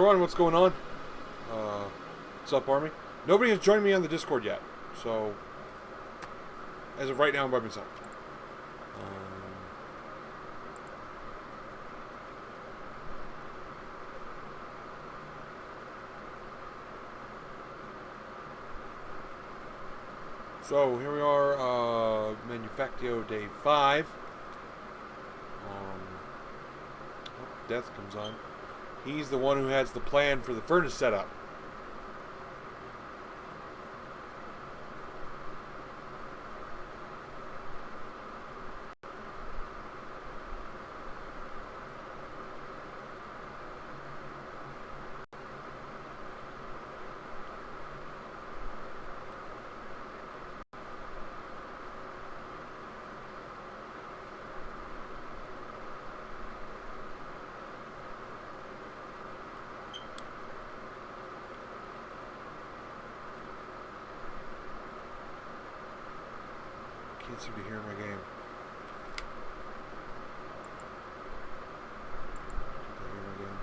everyone, what's going on? What's up, Army? Nobody has joined me on the Discord yet, so as of right now, I'm by myself. So here we are, Manufactio Day 5. Death comes on. He's the one who has the plan for the furnace setup. Can't seem to hear my game. Can't hear my game.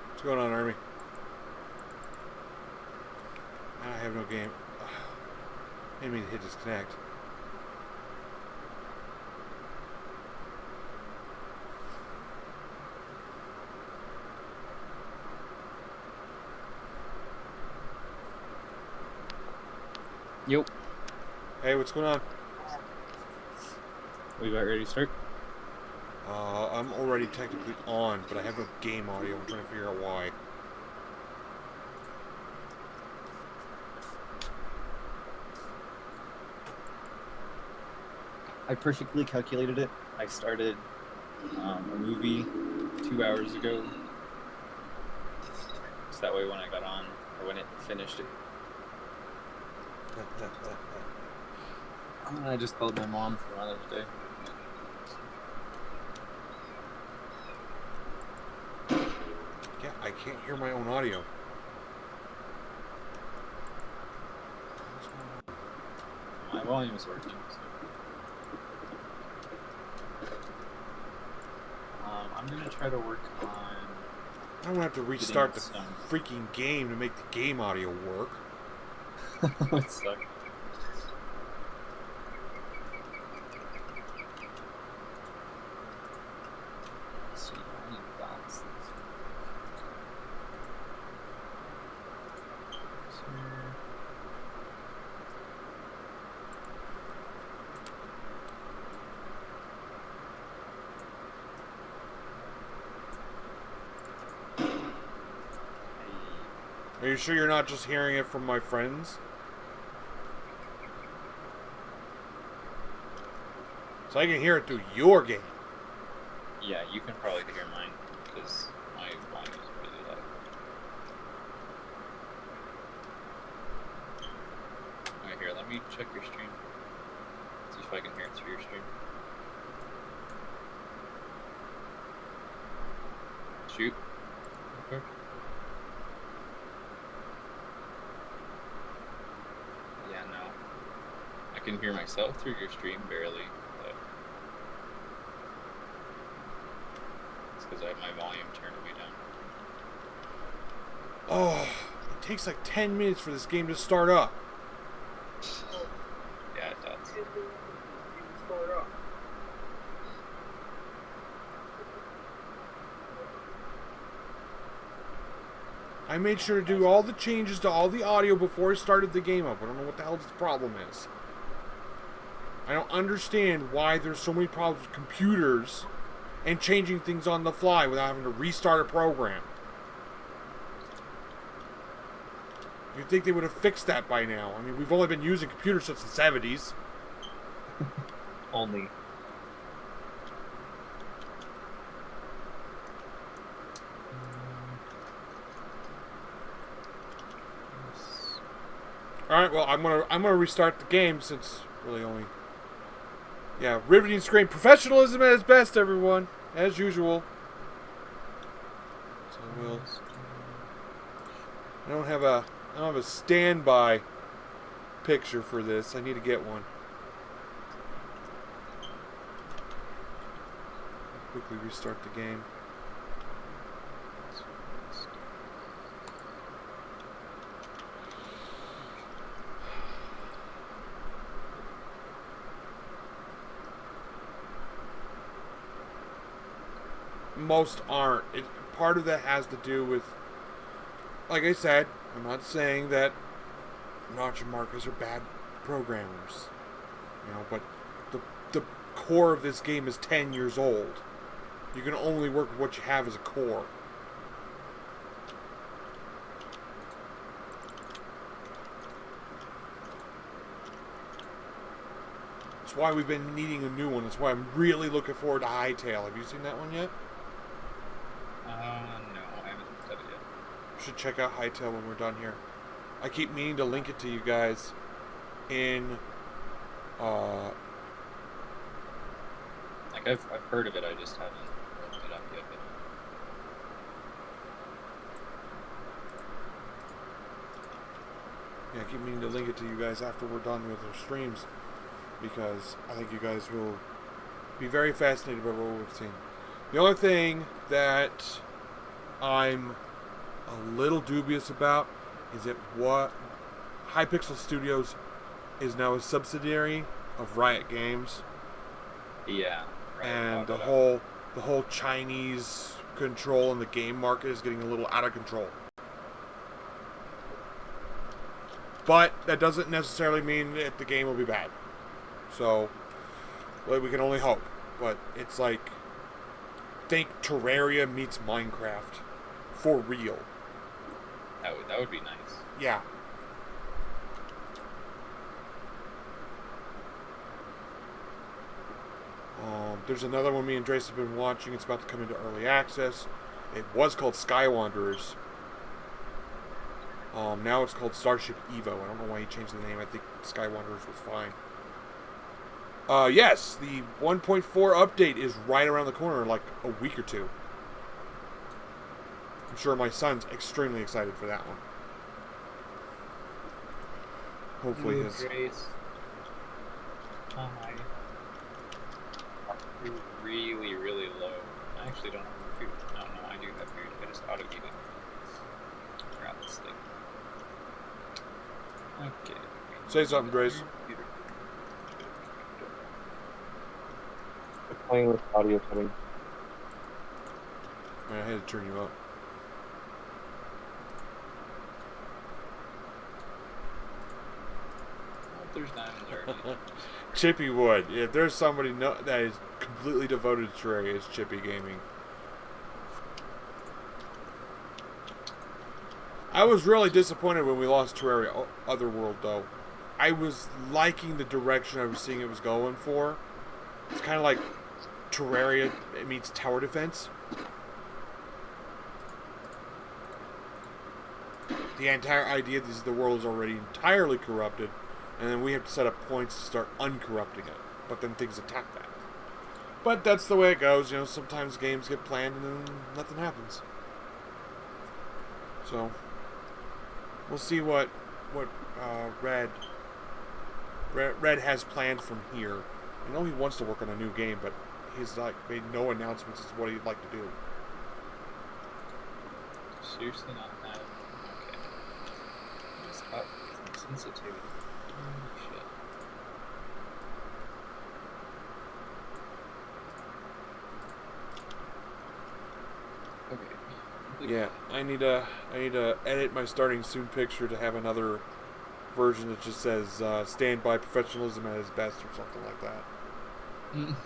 What's going on, Army? I have no game. I didn't mean to hit disconnect. Yo. Hey, what's going on? We about ready to start? I'm already technically on, but I have no game audio. I'm trying to figure out why. I perfectly calculated it. I started a movie 2 hours ago. So that way when I got on, or when it finished it. I just called my mom for Mother's Day. Yeah, I can't hear my own audio. My volume is working. So. I'm gonna try to work on. I'm gonna have to restart the freaking game to make the game audio work. It sucks. Are you sure you're not just hearing it from my friends? So I can hear it through your game. Yeah, you can probably hear mine, because my volume is really loud. Alright, here, let me check your stream. See if I can hear it through your stream. Shoot. Okay. Yeah, no. I can hear myself through your stream barely, but it's because I have my volume turned way down. Oh, it takes like 10 minutes for this game to start up. Yeah, it does. I made sure to do all the changes to all the audio before I started the game up. I don't know what the hell the problem is. I don't understand why there's so many problems with computers and changing things on the fly without having to restart a program. You'd think they would have fixed that by now. I mean, we've only been using computers since the 70s. Only. All right, well, I'm gonna restart the game since really only. Yeah, riveting screen, professionalism at its best, everyone, as usual. So we'll. I don't have a standby picture for this. I need to get one. I'll quickly restart the game. Most aren't. Part of that has to do with, like I said, I'm not saying that Nacho Marcos are bad programmers, but the core of this game is 10 years old. You can only work with what you have as a core. That's why we've been needing a new one. That's why I'm really looking forward to Hightail. Have you seen that one yet? No, I haven't looked at it yet. You should check out Hightail when we're done here. I keep meaning to link it to you guys in I've heard of it, I just haven't looked it up yet. Yeah, I keep meaning to link it to you guys after we're done with our streams, because I think you guys will be very fascinated by what we've seen. The only thing that I'm a little dubious about is that what Hypixel Studios is now a subsidiary of Riot Games. Yeah. Right, and the whole Chinese control in the game market is getting a little out of control. But that doesn't necessarily mean that the game will be bad. So, well, we can only hope. But it's like, think Terraria meets Minecraft. For real. That would be nice. Yeah. There's another one me and Drace have been watching. It's about to come into early access. It was called Skywanderers. Now it's called Starship Evo. I don't know why he changed the name. I think Skywanderers was fine. Yes, the 1.4 update is right around the corner, like a week or two. I'm sure my son's extremely excited for that one. Hopefully his... Grace. Oh my. Really, really low. I actually don't have food. No, I do have food. I just auto-eat it. Grab this thing. Okay. Say something, Grace. I'm playing with audio setting. I had to turn you up. There's diamonds already. Chippy would. If there's somebody that is completely devoted to Terraria, it's Chippy Gaming. I was really disappointed when we lost Terraria Otherworld, though. I was liking the direction I was seeing it was going for. It's kind of like Terraria meets tower defense. The entire idea is the world is already entirely corrupted, and then we have to set up points to start uncorrupting it. But then things attack that. But that's the way it goes. Sometimes games get planned and then nothing happens. So we'll see what Red has planned from here. I know he wants to work on a new game, but he's made no announcements as to what he'd like to do. Seriously not that. Okay. It's up. Sensitivity. Oh, shit. Okay. Yeah, I need to edit my starting soon picture to have another version that just says stand by professionalism at its best or something like that. Mm.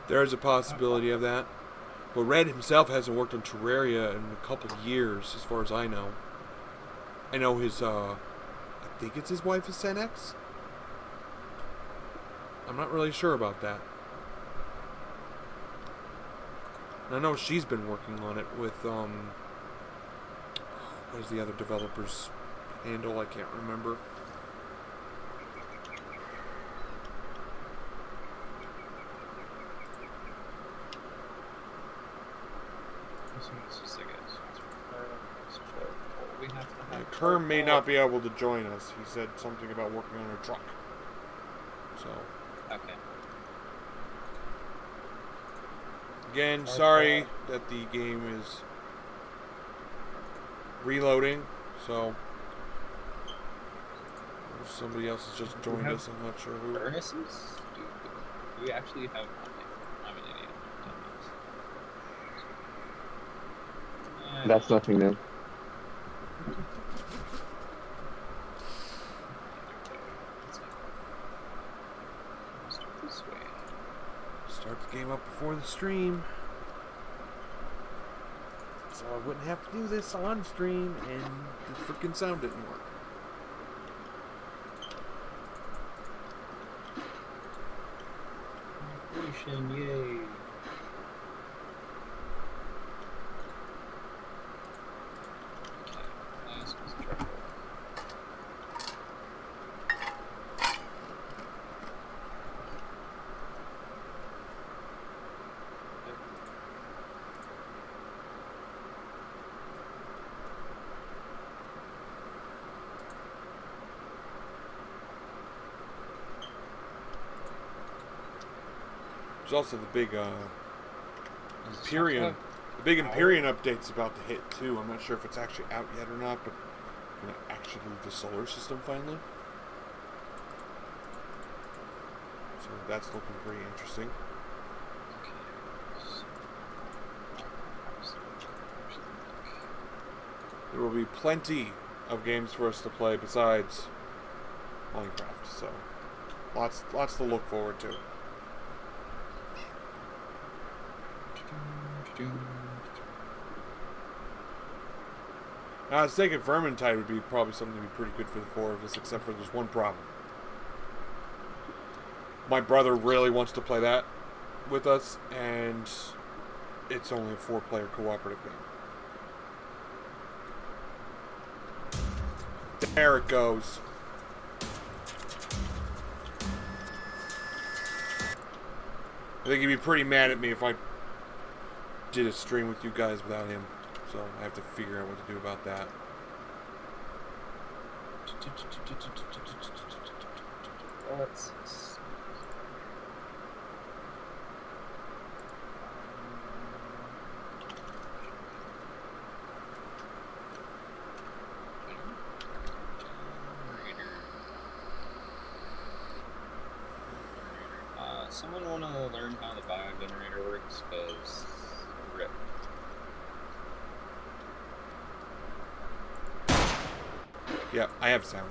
There is a possibility of that. But Red himself hasn't worked on Terraria in a couple of years, as far as I know. I know his, I think it's his wife is Senex? I'm not really sure about that. I know she's been working on it with, what is the other developer's handle? I can't remember. Kerm may not be able to join us. He said something about working on a truck. So. Okay. Again, sorry that the game is reloading. So. Somebody else has just joined us. I'm not sure who. Furnaces? Do we actually have? I'm an idiot. That's nothing new. Start the game up before the stream. So I wouldn't have to do this on stream and the freaking sound didn't work. Yay. There's also the big Empyrean. The big Empyrean update's about to hit too. I'm not sure if it's actually out yet or not, but we're gonna actually leave the solar system finally. So that's looking pretty interesting. There will be plenty of games for us to play besides Minecraft, so lots to look forward to. I was thinking Vermintide would be probably something to be pretty good for the four of us, except for there's one problem. My brother really wants to play that with us, and it's only a 4-player cooperative game. There it goes. I think he'd be pretty mad at me if I did a stream with you guys without him. So I have to figure out what to do about that. Someone want to learn how the bio generator works? Because rip. Yeah, I have sound.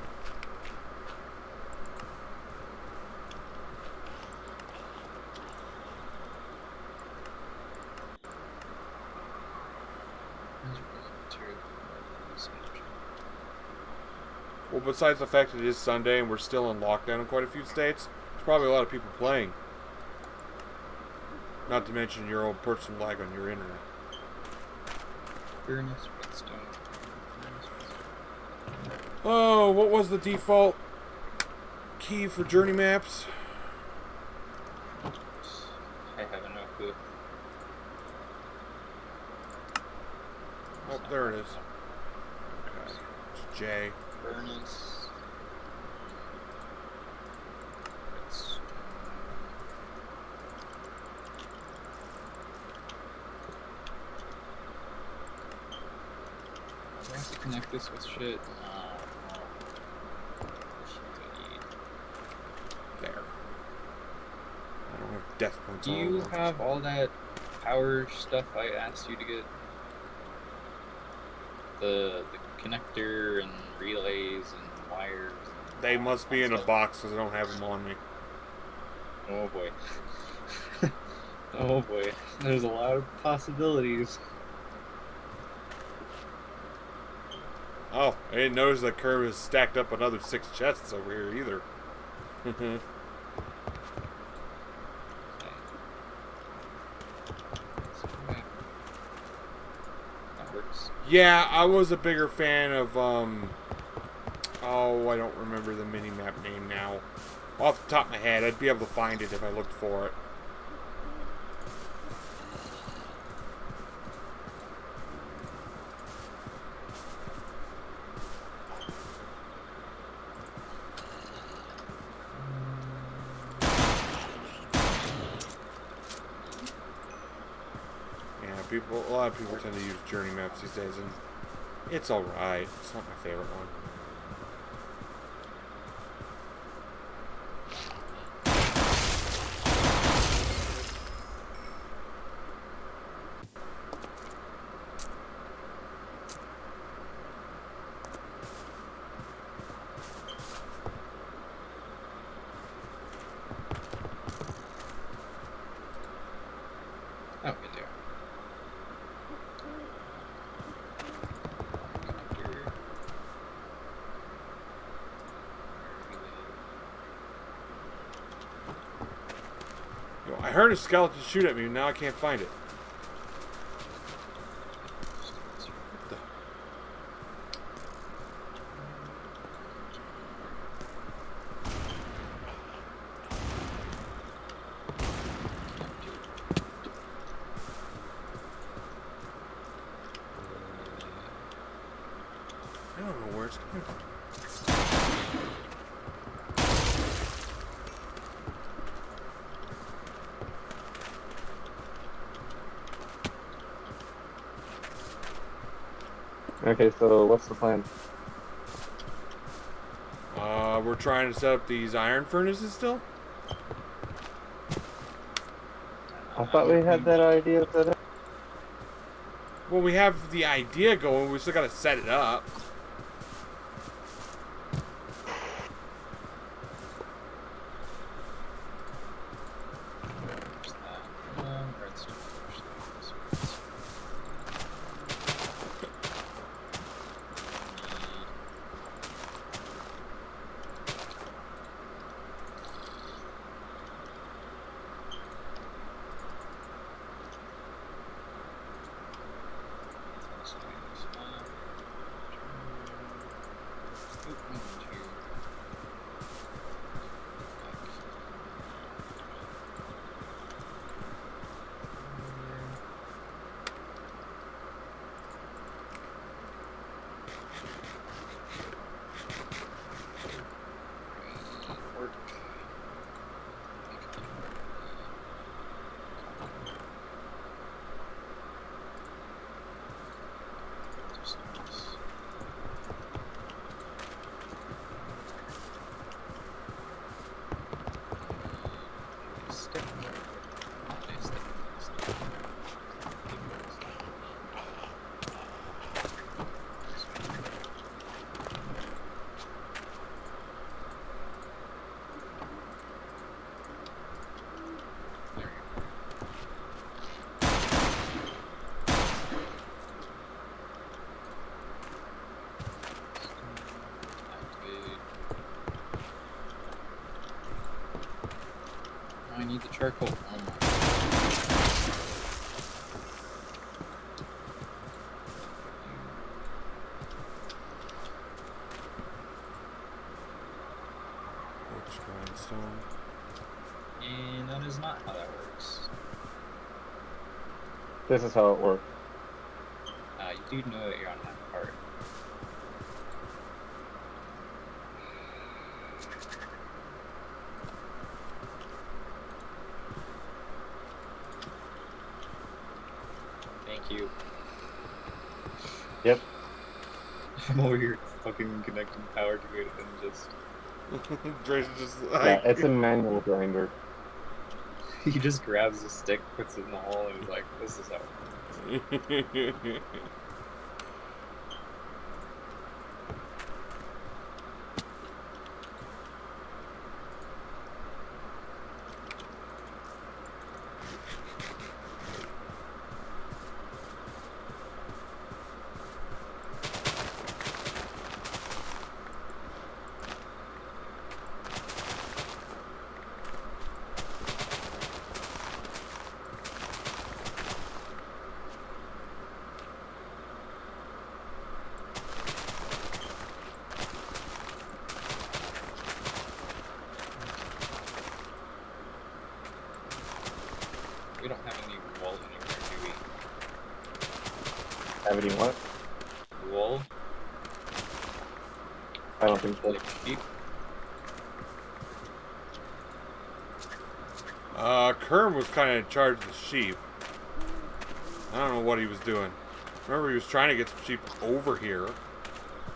Well, besides the fact that it is Sunday and we're still in lockdown in quite a few states, there's probably a lot of people playing. Not to mention your own personal lag on your internet. Oh, what was the default key for journey maps? I have no clue. Oh, there it is. Okay. It's J. Furnace. I have to connect this with shit. There. I don't have death points. Do you have all that power stuff I asked you to get? The connector and relays and wires. And They must be in a stuff. box because I don't have them on me. Oh boy. Oh boy. There's a lot of possibilities. Oh, I didn't notice that Kerr has stacked up another 6 chests over here either. Okay. That works. Yeah, I was a bigger fan of, oh, I don't remember the mini-map name now. Off the top of my head, I'd be able to find it if I looked for it. A lot of people tend to use journey maps these days, and it's alright. It's not my favorite one. Oh, good there. Yo, I heard a skeleton shoot at me, now I can't find it. What the? I don't know where it's coming from. Okay, so what's the plan? We're trying to set up these iron furnaces still? I thought we had that idea set up. Well, we have the idea going, we still gotta set it up. I need the charcoal. Oh my. Grindstone. And that is not how that works. This is how it works. You do know that you're on that part. Thank you. Yep. I'm over here fucking connecting power to it and just... Dre's just like... Yeah, it's a manual grinder. He just grabs the stick, puts it in the hole, and he's like, "This is how." We don't have any wool anywhere, do Have any what? we? Wool? I don't think so. Like sheep? Kerm was kind of in charge of the sheep. I don't know what he was doing. Remember, he was trying to get some sheep over here,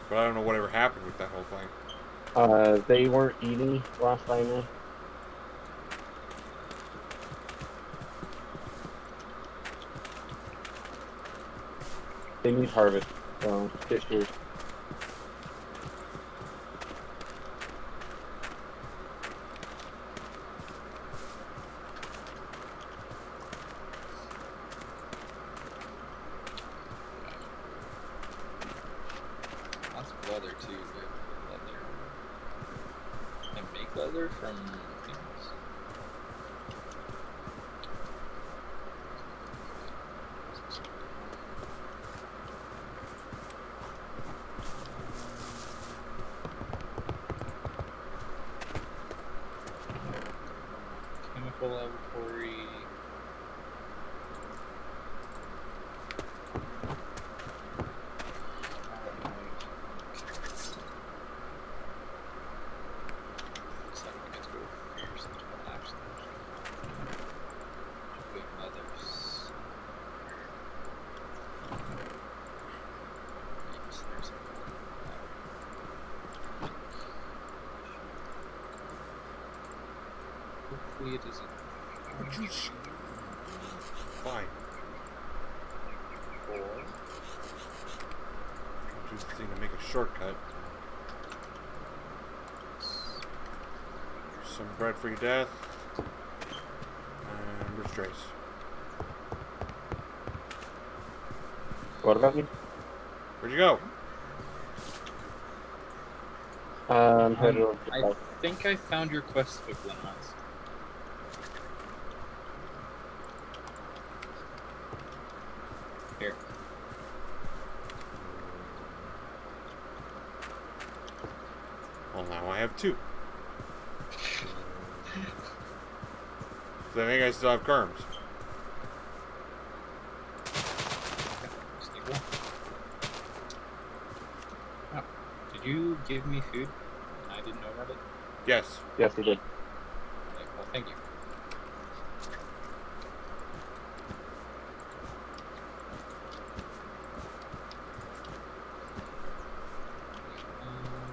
but I don't know whatever happened with that whole thing. They weren't eating last I knew. They need harvest, so get yours. Lots of leather too, good leather. And make leather from things. Chemical laboratory. Looks like we get to go first. Actually, good leathers. Yes, there's hopefully it isn't. Fine. Four. I'll use the thing to make a shortcut. Some bread for your death. And where's Trace? What about me? Where'd you go? I'm headed over to I South. think I found your quest book, Lemons. Here. Well, now I have two. So I think I still have Kerms. Stable. Oh, did you give me food? And I didn't know about it? Yes. Yes, he did. Okay, well, thank you.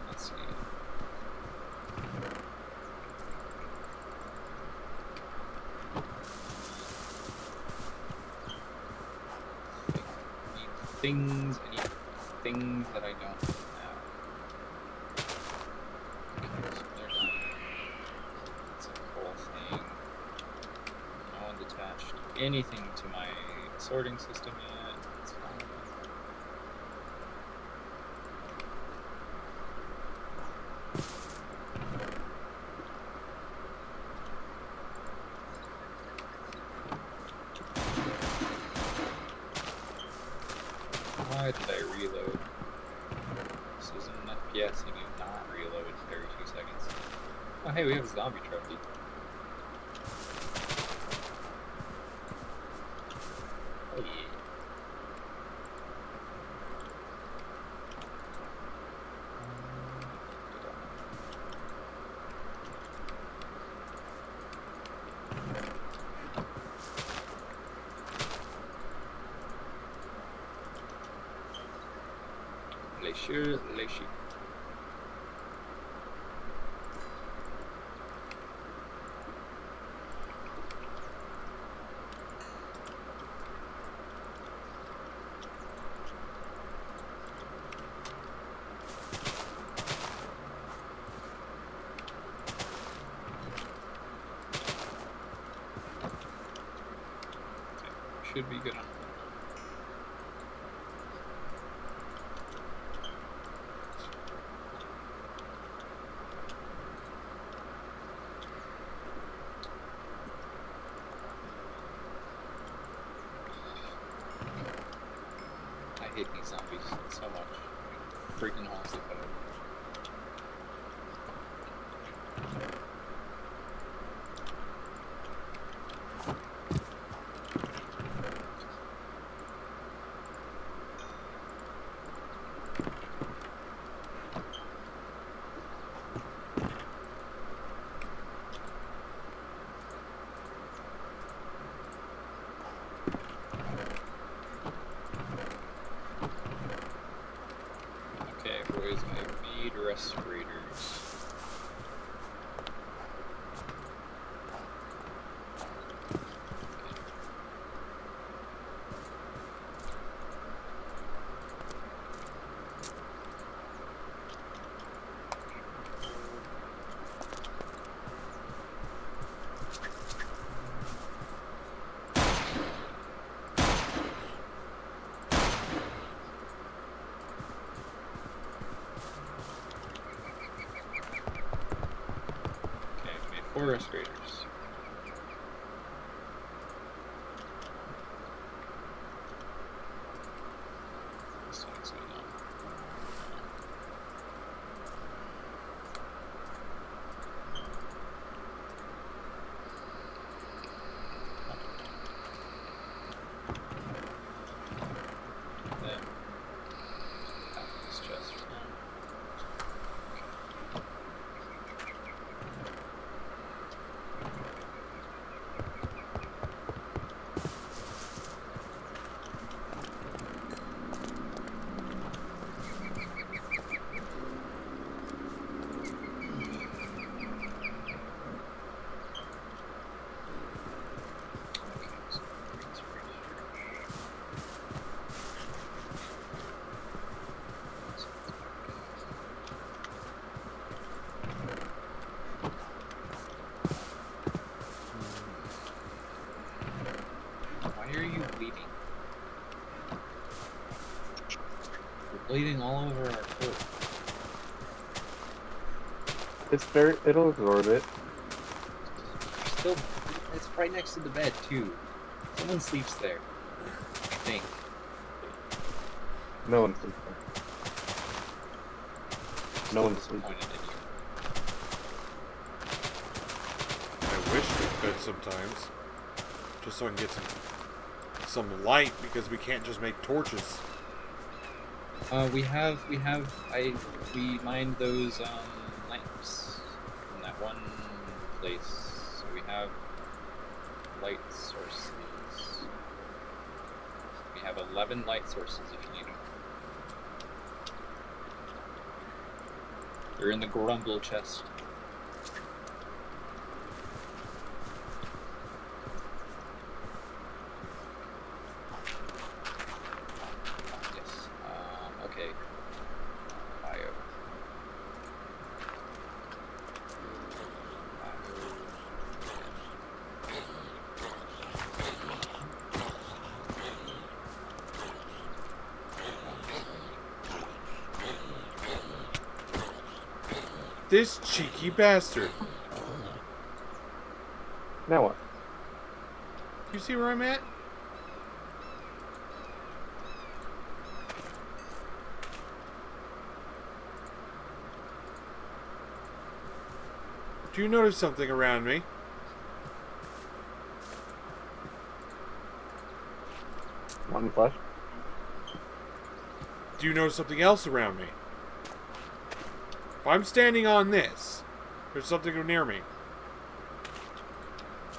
Let's see. I need things that I don't have. Okay, so there's that's a cool thing. No one's attached anything to my sorting system yet. That's fine. Why did I reload? This isn't an FPS and you not reload every 2 seconds. Oh hey, we have a zombie trophy. Oh yeah. Les sheep. should be good enough. I hate these zombies so much. Freaking holes they put in. Okay, boys, I need respirators. Okay, I made 4 respirators. This one's going on. Then, half this chest for now. Okay, so it's right here. So it's back. Why are you bleeding? You're bleeding all over our coat. It's dirt. It'll absorb it. Still, it's right next to the bed too. Someone sleeps there. I think. No one sleeps there. No one sleeps. Disappointed in you. I wish we could sometimes. Just so I can get some light, because we can't just make torches. We mined those lamps in that one place. So we have light sources. We have 11 light sources if you need them. They're in the grumble chest. Yes. Okay. Bio. This cheeky bastard. Now what? You see where I'm at? Do you notice something around me? One flesh? Do you notice something else around me? If I'm standing on this, there's something near me.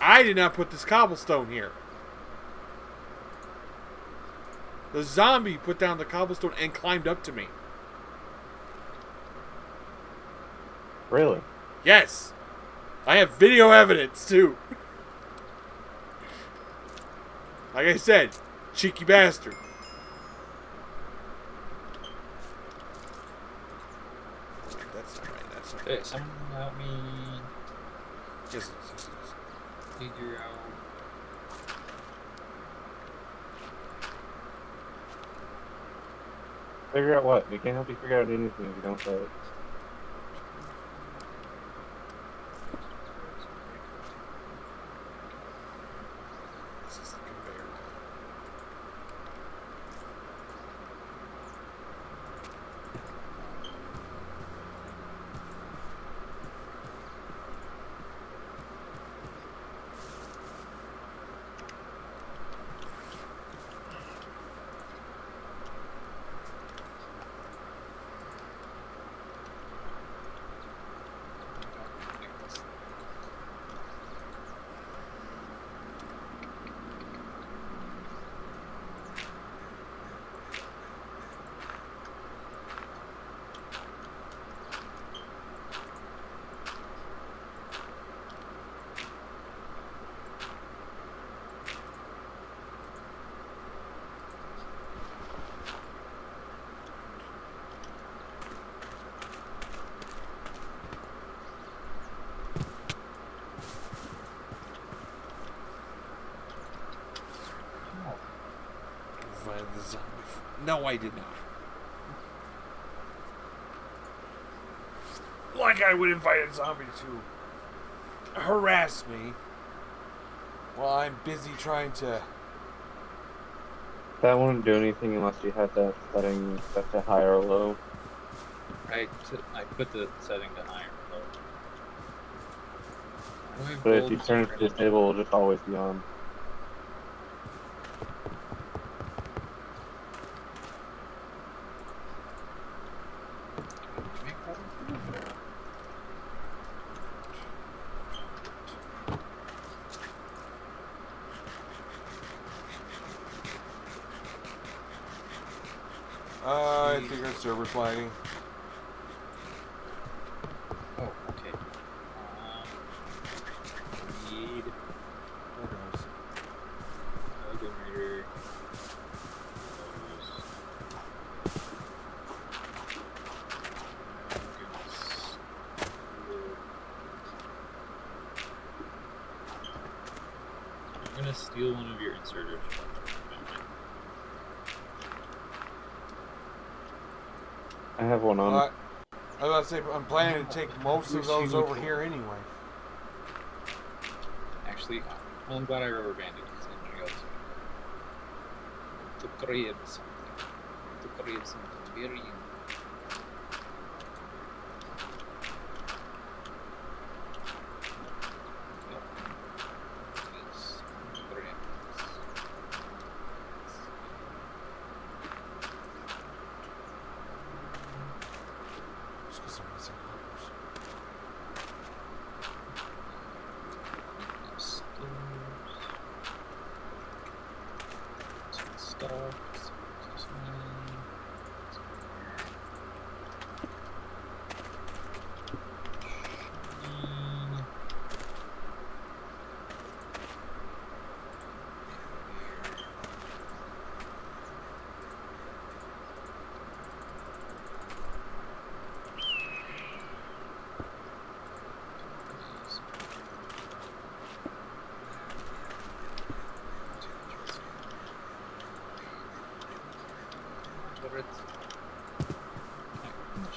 I did not put this cobblestone here. The zombie put down the cobblestone and climbed up to me. Really? Yes! I have video evidence, too. Like I said, cheeky bastard. That's not right, that's not Hey, right. someone help me Yes, yes, yes, yes. figure out. Figure out what? We can't help you figure out anything if you don't say it. This is the conveyor. The zombie. No, I did not. Like I would invite a zombie to harass me while I'm busy trying to. That wouldn't do anything unless you had that setting set to high or low. I put the setting to high or low. I don't have But if gold you and turn it silver to in it. disable, it'll just always be on. Can you make that improve? I think our server flagging. Oh, okay. Need Who knows? a generator. Those. Goodness. I'm gonna steal one of your inserters. I have one on. I was about to say, I'm planning to take most of those over here anyway. Actually, well, I'm glad I rubber banded because then you got to create something. To create something very unique. Yep. Yes. Brilliant. Just because I'm missing numbers. Some stuff.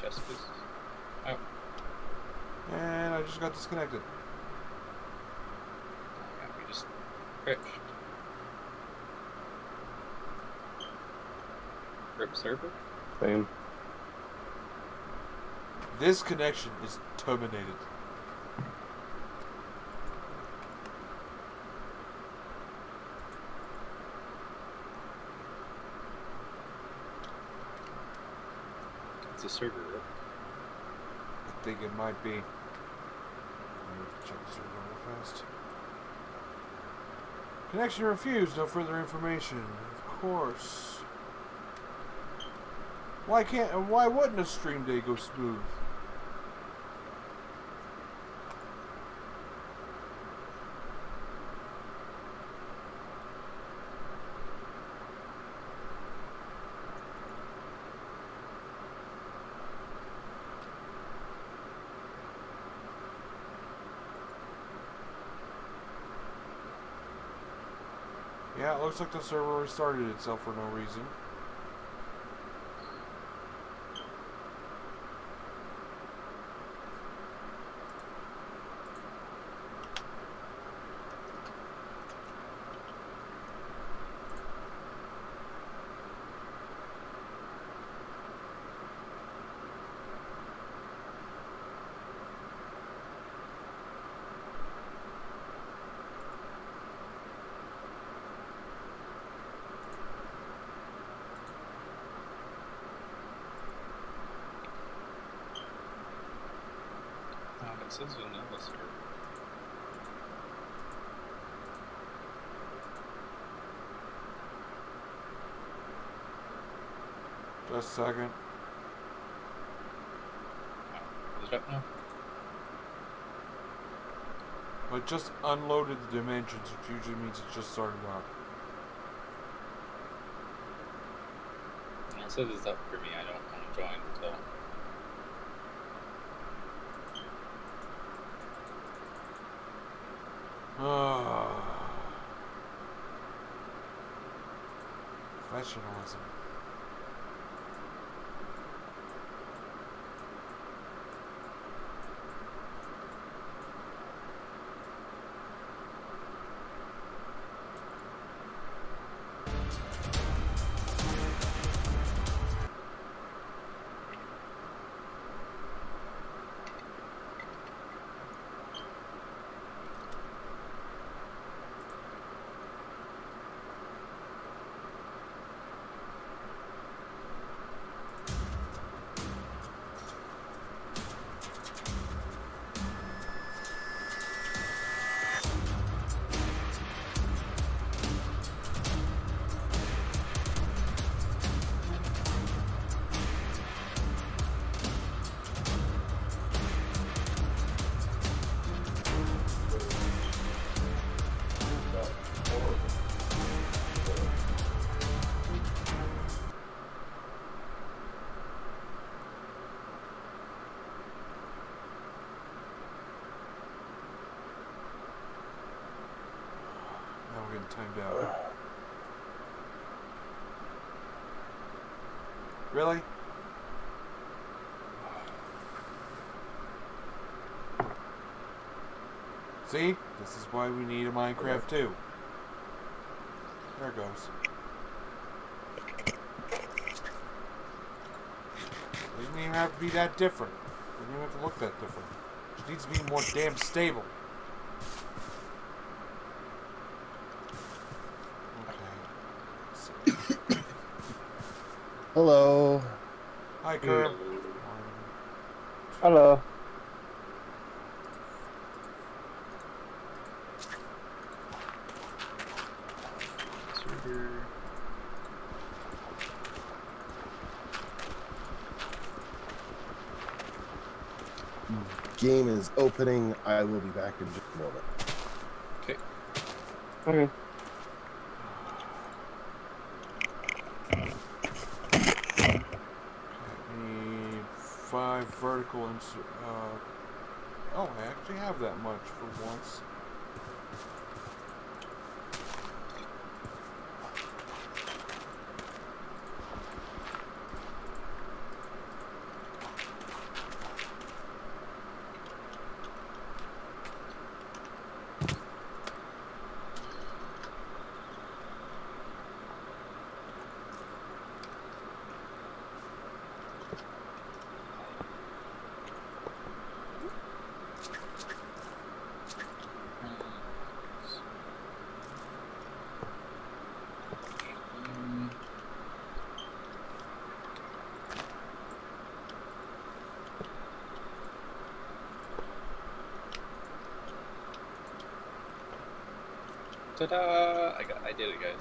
Chest pieces. Oh. And I just got disconnected. Yeah, we just crashed. Rip server? Same. This connection is terminated. It's a server rip. I think it might be. Let me check the server real fast. Connection refused. No further information. Of course. Why wouldn't a stream day go smooth? Yeah, it looks like the server restarted itself for no reason. It says vanilla syrup. Just a second. Is it up now? But just unloaded the dimensions, which usually means it just started up. It says it's up for me. I don't want to join until. Professionalism. Now we're getting timed out. Really? See? This is why we need a Minecraft 2. There it goes. Doesn't even have to be that different. Doesn't even have to look that different. It needs to be more damn stable. Okay. Hello. Hi, Curb. Hello. Game is opening. I will be back in just a moment. Okay. Okay. We need 5 vertical insert. Oh, I actually have that much for once. Ta-da! I did it, guys.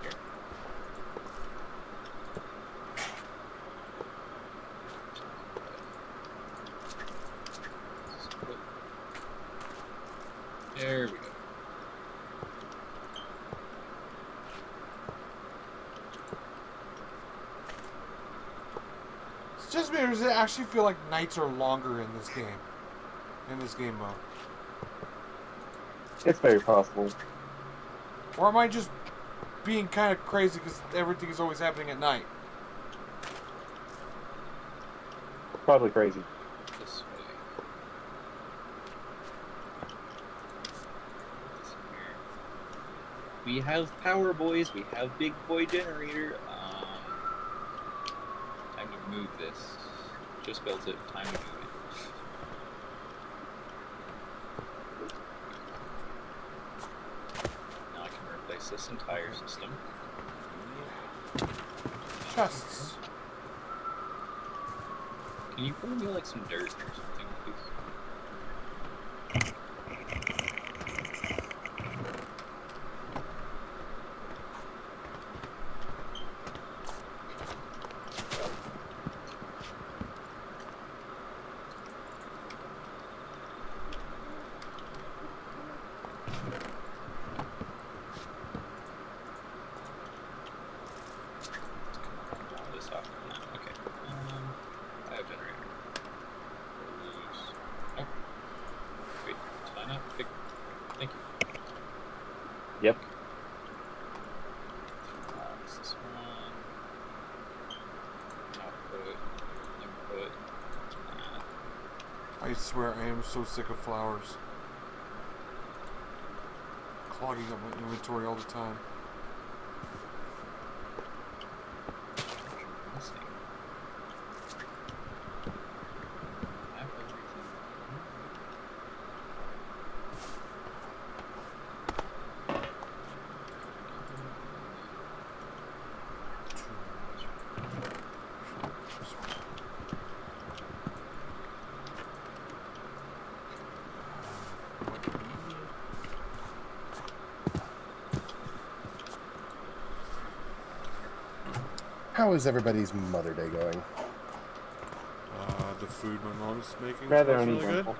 Here. There we go. It's just me, or does it actually feel like nights are longer in this game? In this game mode? It's very possible. Or am I just being kind of crazy because everything is always happening at night? Probably crazy. This way. This here. We have power, boys. We have big boy generator. Time to move this. Just built it. Time to move it. Now I can replace this entire system. Chests. Can you pour me like some dirt or something, please? All this off from that. Okay. I have generator. Use. Oh. Wait. Did I not pick? Thank you. Yep. What's this one? Output. Input. I swear I am so sick of flowers. Clogging up my inventory all the time. Missing. I have everything. How is everybody's Mother Day going? The food my mom's making Rather smells really good. uneventful.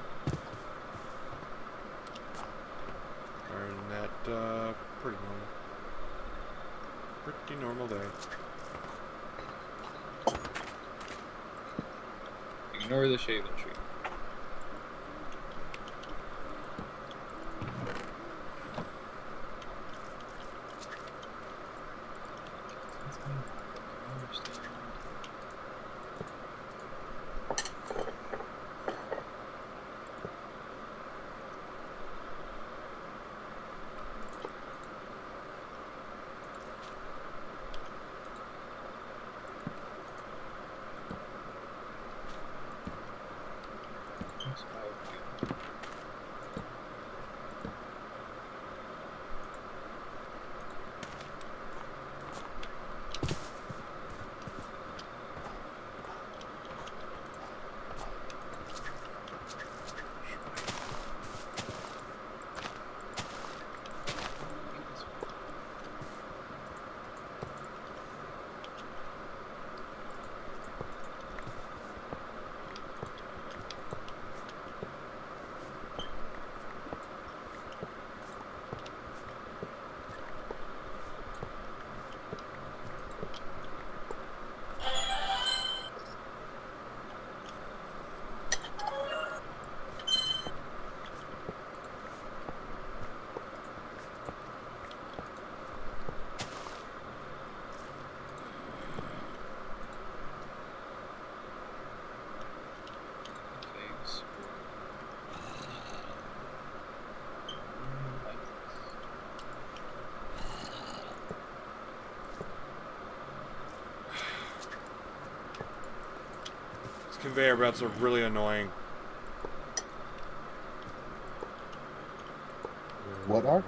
Other than that, pretty normal. Pretty normal day. Ignore the shaven tree. Conveyor belts are really annoying. What are?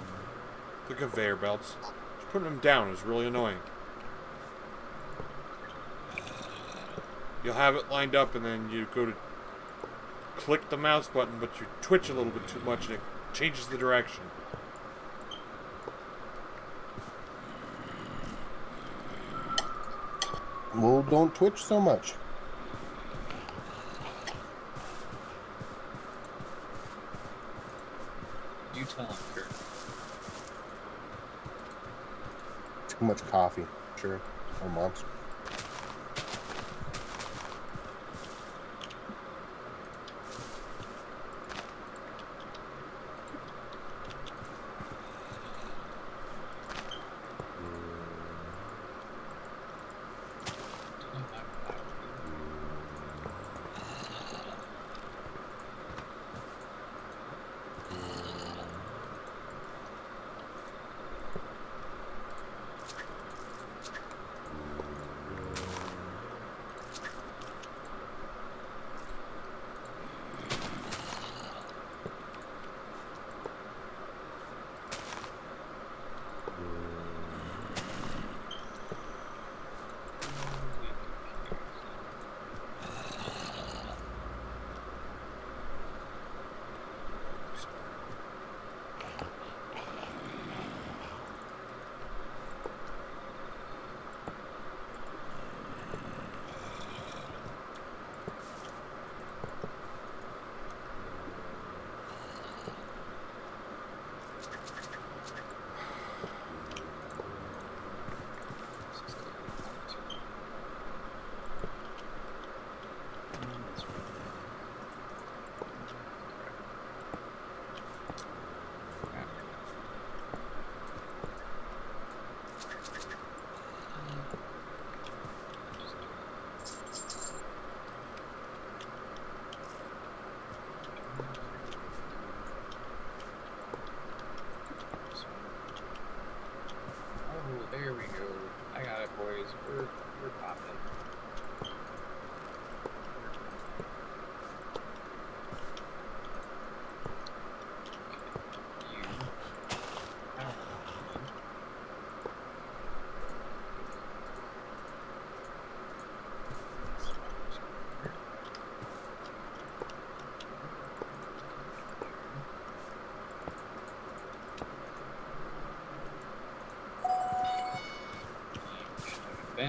The conveyor belts. Just putting them down is really annoying. You'll have it lined up and then you go to click the mouse button, but you twitch a little bit too much and it changes the direction. Well, don't twitch so much. You tell him, Kurt. Too much coffee, sure. Or monster.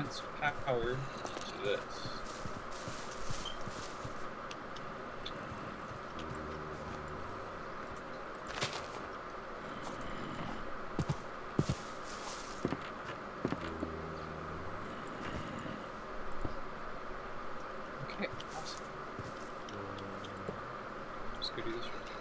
advanced power to this. Okay, awesome. Let's go do this real quick.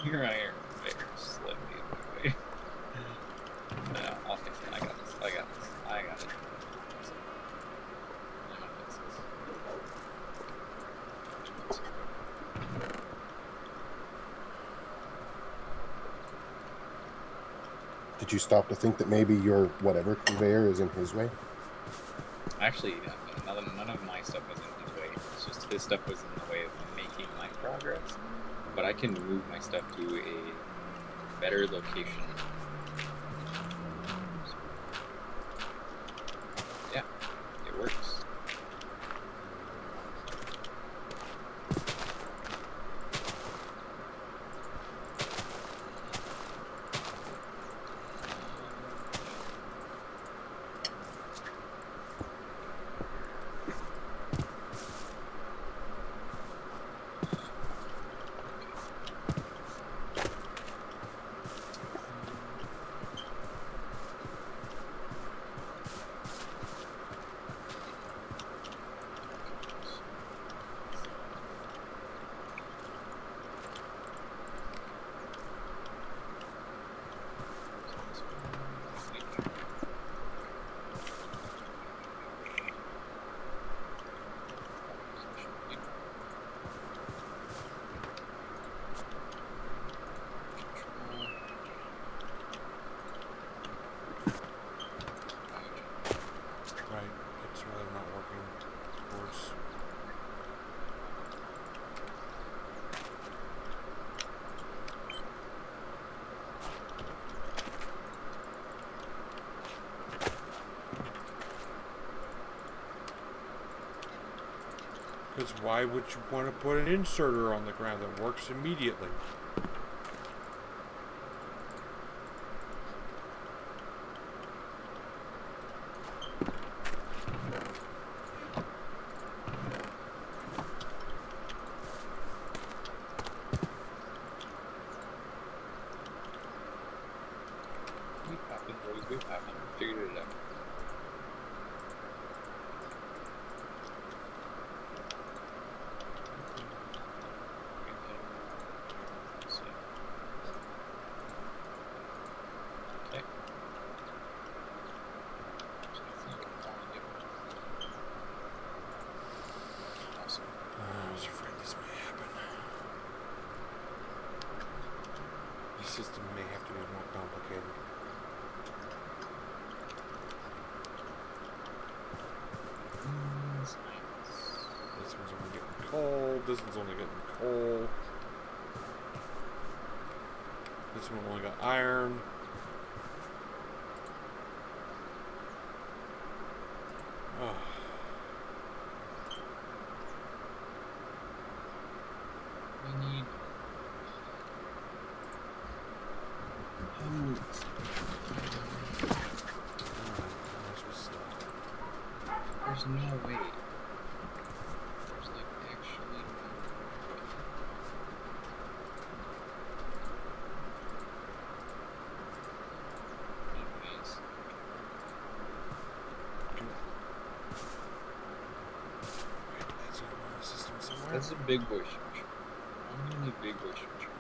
Here I am, very slightly in my way. No, I'll fix it. I got this. I got this. I got it. I'm gonna fix this. Did you stop to think that maybe your whatever conveyor is in his way? Actually, none of my stuff was in his way. It's just his stuff was in the way of making my progress. But I can move my stuff to a better location. Yeah, it works. Because why would you want to put an inserter on the ground that works immediately? We haven't figured it out. System may have to be more complicated. This one's only getting coal. This one's only getting coal. This one only got iron. Oh. We need. There's no way. There's like actually no ways. That's on the system somewhere. That's a big boy structure. I'm gonna need big boy structure.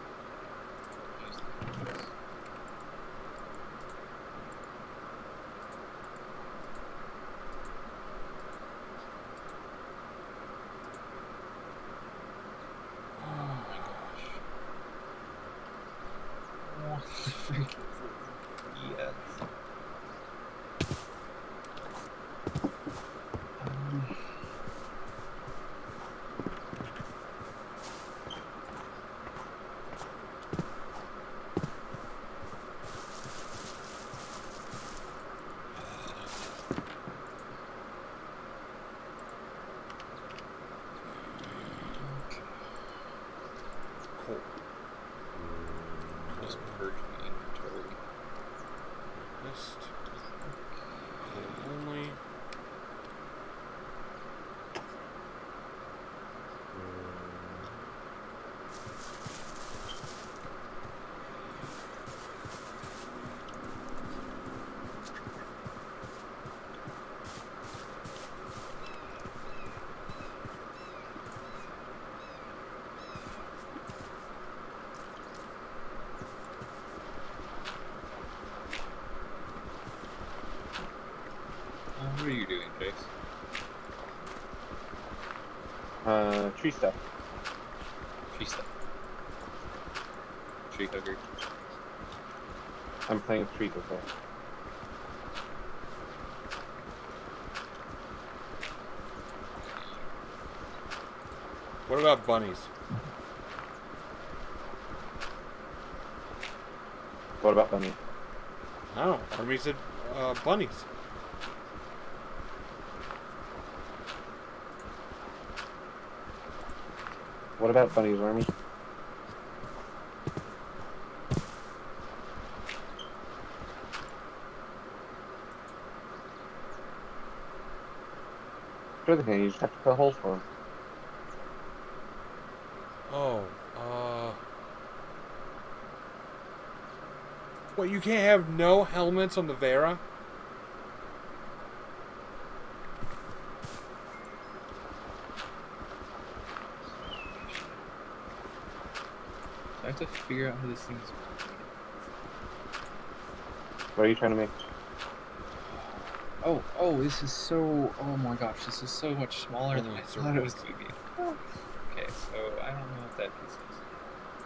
base? Tree stuff. Tree stuff. Tree hugger. I'm playing with trees, okay. What about bunnies? What about bunnies? I don't know. Army said bunnies. What about bunnies, Army? Sure they can, you just have to cut holes for them. Oh, what, you can't have no helmets on the Vera? I have to figure out how this thing's working. What are you trying to make? Oh, this is so... Oh my gosh, this is so much smaller than I thought it was going to be. Okay, so I don't know what that piece is.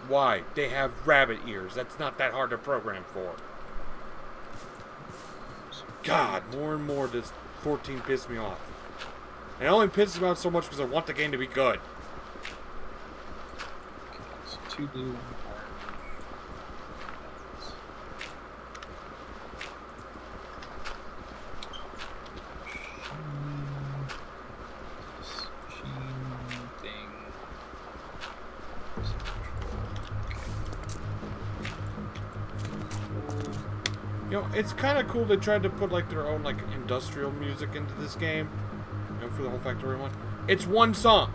Why? They have rabbit ears. That's not that hard to program for. God, more and more does 14 piss me off. And it only pisses me off so much because I want the game to be good. Okay, so 2 blue, 1 orange. You know, it's kind of cool they tried to put like their own like industrial music into this game. You know, for the whole Factorio one. It's one song.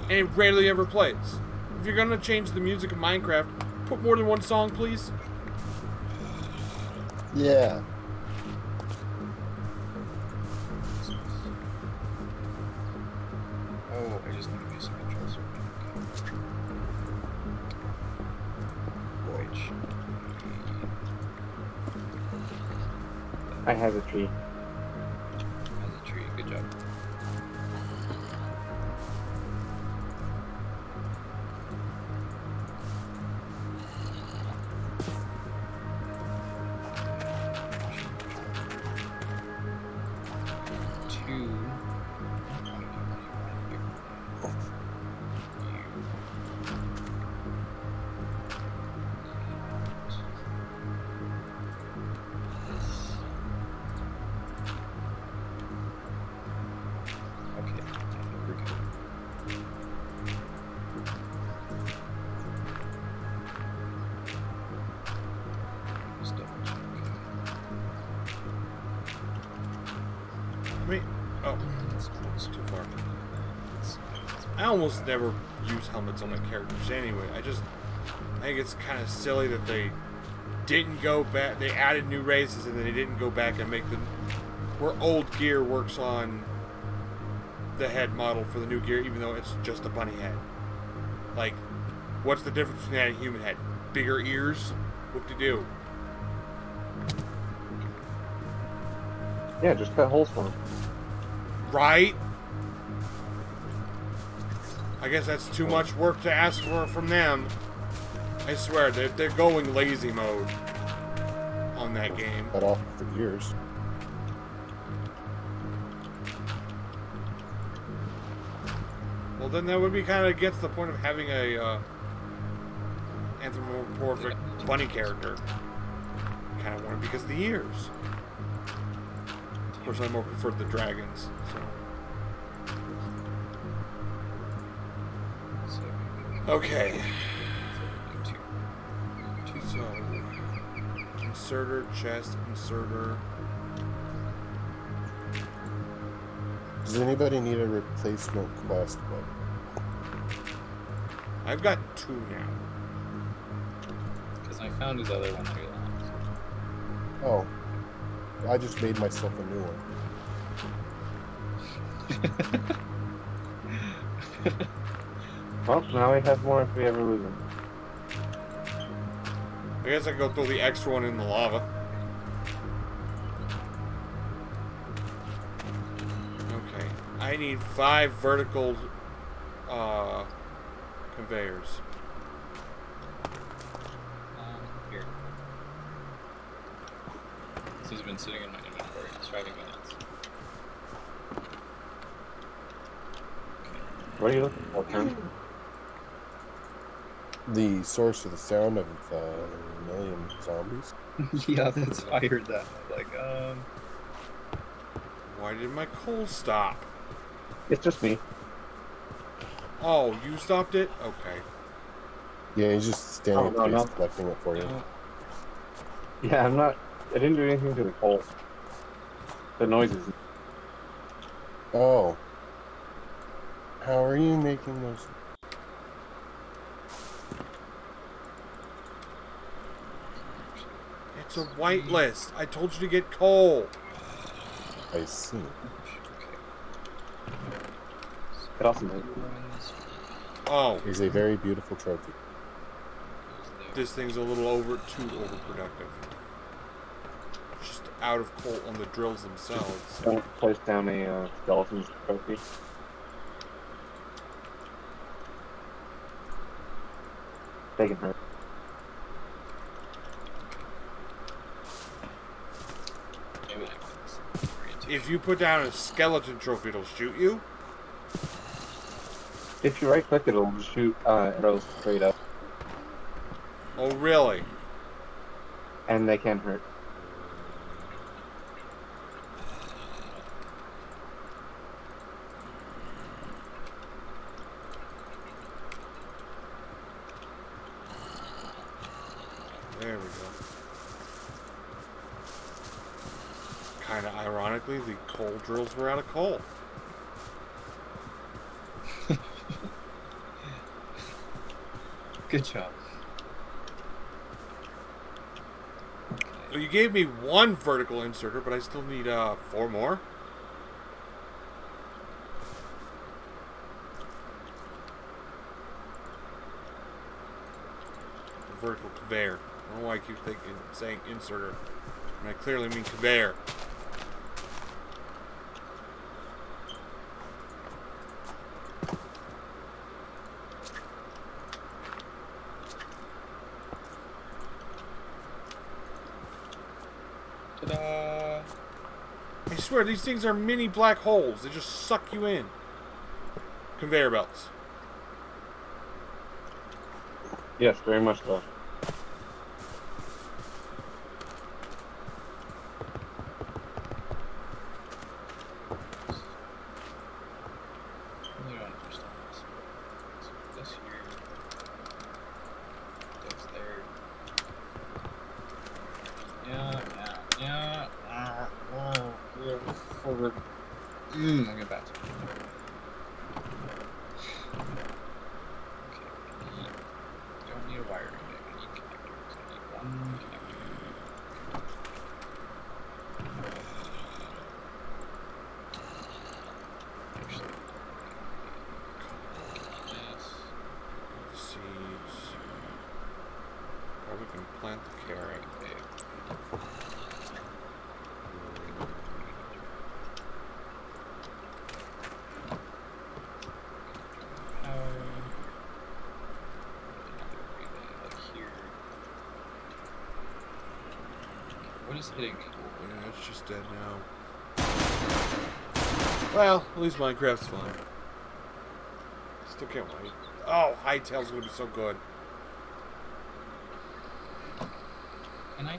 And it rarely ever plays. If you're gonna change the music of Minecraft, put more than one song, please. Yeah. Oh, I just need to do some intros. Voyage. I have a tree. As a tree, good job. I almost never use helmets on my characters anyway. I think it's kind of silly that they didn't go back. They added new races and then they didn't go back and make them where old gear works on the head model for the new gear, even though it's just a bunny head. Like, what's the difference between that and a human head? Bigger ears? What to do? Yeah, just cut holes for them. Right? I guess that's too much work to ask for from them. I swear, they're going lazy mode on that game. Cut off the ears. Well, then that would be kind of against the point of having a anthropomorphic bunny character. Kind of want it because of the ears. Of course, I more prefer the dragons. So. Okay. So, inserter, chest, inserter. Does anybody need a replacement quest book? I've got 2 now. Because I found his other one that he Oh. I just made myself a new one. Well, now we have more if we ever lose them. I guess I can go throw the extra one in the lava. I need 5 vertical conveyors. Here. This has been sitting in my inventory. It's driving me nuts. What are you looking for, Tim? The source of the sound of a million zombies. Yeah, that's why I heard that. Like, Why did my coal stop? It's just me. Oh, you stopped it? Okay. Yeah, he's just standing at the base collecting it for you. Yeah, I'm not. I didn't do anything to the coal. The noises. Oh. How are you making those? It's a white list. I told you to get coal. I see. It also knows. Oh, Is a very beautiful trophy. this thing's a little too overproductive. Just out of coal on the drills themselves. Don't place down a skeleton's trophy. They can hurt. If you put down a skeleton trophy, it'll shoot you. If you right click, it'll shoot arrows straight up, Oh, really? and they can hurt. There we go. Kind of ironically, the coal drills were out of coal. Good job. Well, you gave me 1 vertical inserter, but I still need 4 more. A vertical conveyor. I don't know why I keep saying inserter, and I clearly mean conveyor. Ta-da! I swear, these things are mini black holes. They just suck you in. Conveyor belts. Yes, very much so. I really don't understand this. So this here goes there. Forward. I'll get back to it. Okay, don't need a wiring deck. I need connectors. I need 1 connector. Actually, this. Seeds. Probably can plant the carrot. What is hitting me? Yeah, it's just dead now. Well, at least Minecraft's fun. Still can't wait. Oh, Hightail's gonna be so good. Can I?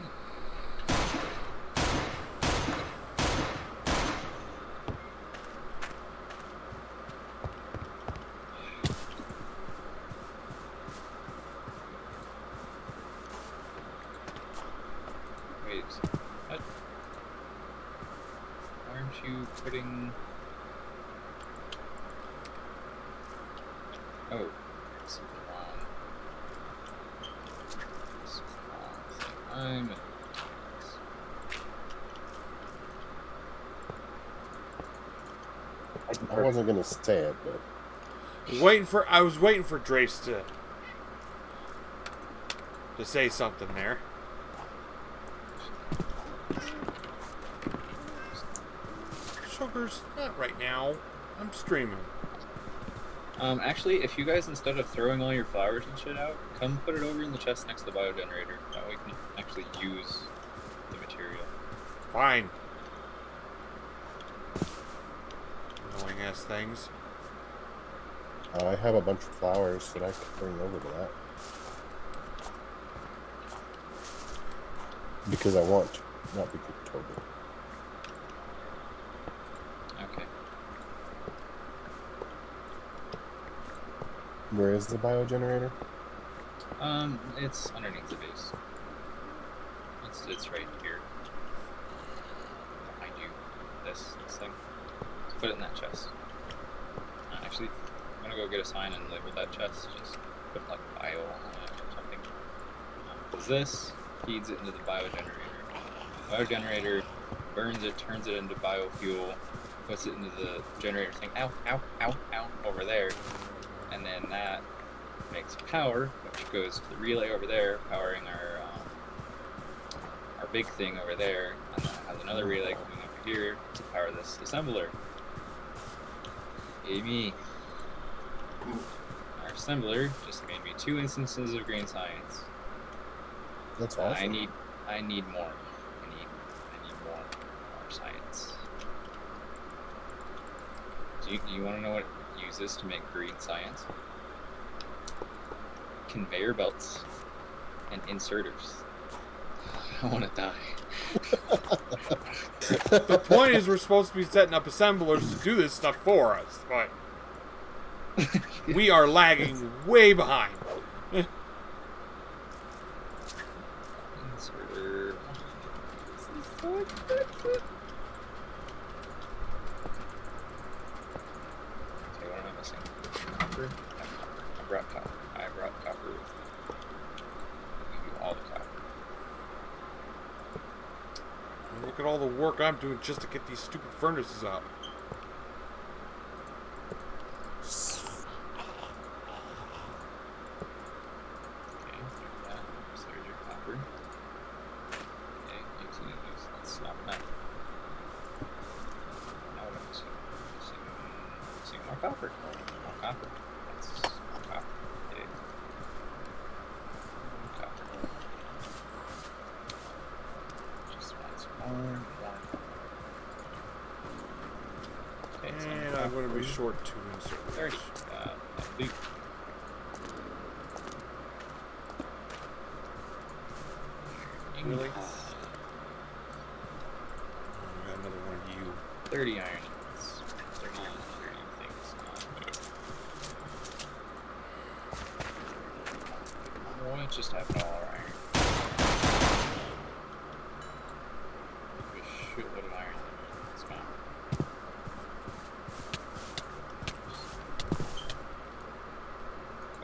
Wait, what? Why aren't you putting... Oh, something wrong. Something wrong. I'm in... I wasn't gonna say it, but I was waiting for Drace to say something there. Sugars, not right now. I'm streaming. Actually, if you guys, instead of throwing all your flowers and shit out, come put it over in the chest next to the biogenerator. That way we can actually use the material. Fine. Annoying ass things. I have a bunch of flowers that I can bring over to that. Because I want to, not because I told me. Okay. Where is the biogenerator? It's underneath the base. It's right here. Behind you. This thing. Let's put it in that chest. Actually, I'm gonna go get a sign and label that chest. Just put like bio on it or something. Because this feeds it into the biogenerator. Biogenerator burns it, turns it into biofuel, puts it into the generator thing. Ow, ow, ow, ow, over there. And then that makes power, which goes to the relay over there, powering our big thing over there, and then it has another relay coming over here to power this assembler. Yay me. Our assembler just made me 2 instances of green science. That's awesome. I need more. I need more science. Do you want to know what it uses to make green science? Conveyor belts and inserters. I want to die. The point is we're supposed to be setting up assemblers to do this stuff for us, but we are lagging way behind. Inserter. This is so expensive. Okay, what am I missing? Copper? I brought copper. I brought copper with me. I'll give you all the copper. Look at all the work I'm doing just to get these stupid furnaces up. Okay, do that. So there's your copper. Okay, let's stop that. Now what am I seeing? More copper. More copper. That's more copper. Okay. More copper. Just wants more. Okay, so And I'm going to be short 2 inserters. 30. Loop. Really? Uh, I got another one of you. 30 iron ingots. 30 things. What just happened to all our iron? A shitload of iron. It's gone.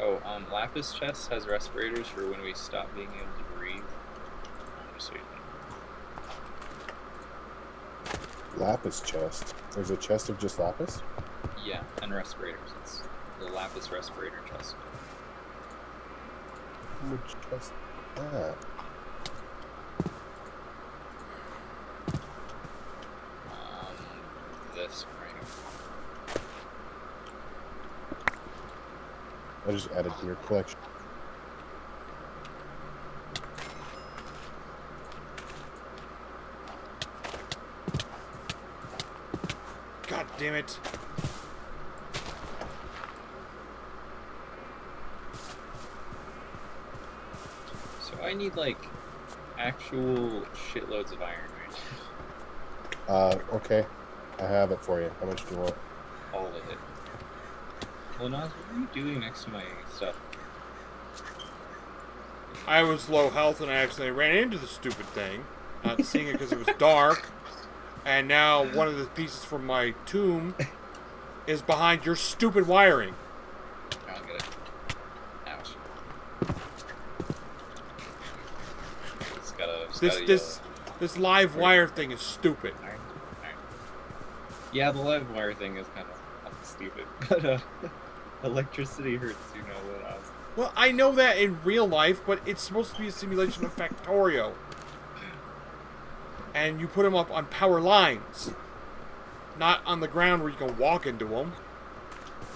Oh, Lapis chest has respirators for when we stop being able to breathe. Just so you know. Lapis chest. There's a chest of just lapis? Yeah, and respirators. It's the Lapis respirator chest. Which chest? Ah. This right here. I just added to your collection. God damn it. So I need like actual shitloads of iron right now. Okay. I have it for you. How much do you want? All of it. Well, Nas, what are you doing next to my stuff? I was low health and I accidentally ran into the stupid thing, not seeing it because it was dark. And now one of the pieces from my tomb is behind your stupid wiring. I'll get it. Ouch. This live wire thing is stupid. Iron. Yeah, the live wire thing is kind of stupid, but electricity hurts. You know what I was. Well, I know that in real life, but it's supposed to be a simulation of Factorio. And you put them up on power lines, Not on the ground where you can walk into them.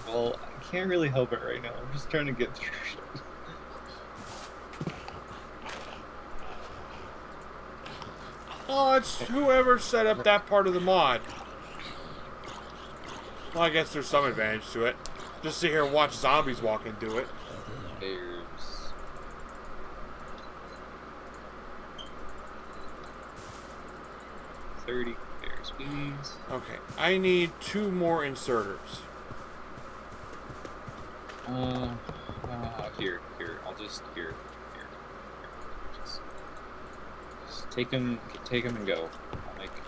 Well, I can't really help it right now. I'm just trying to get through shit. Oh, it's whoever set up that part of the mod. Well, I guess there's some advantage to it. Just sit here and watch zombies walk into it. There's... 30 bears, please. Okay, I need 2 more inserters. Here. I'll just here. Just take him and go.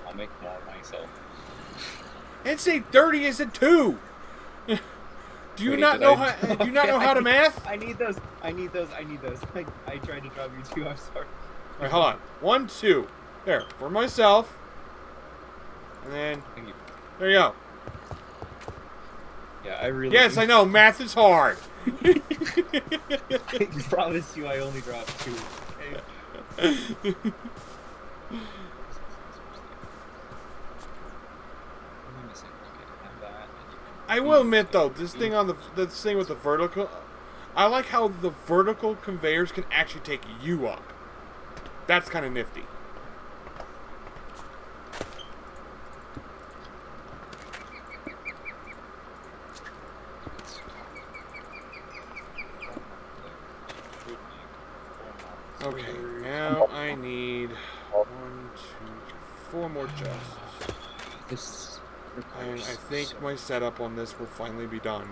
I'll make more myself. And say 30 is a 2. Do you Wait, not did know I- how? Do you not know how to math? I need those. I tried to drop you too. I'm sorry. All right, hold on. 1, 2. There for myself. And then Thank you. there you go. Yeah, I really. Yes, I know math is hard. I promise you, I only dropped 2. Okay? I will admit though, this thing on this thing with the vertical, I like how the vertical conveyors can actually take you up. That's kind of nifty. Okay, now I need 1, 2, 4 more chests. This And requires I think my setup on this will finally be done.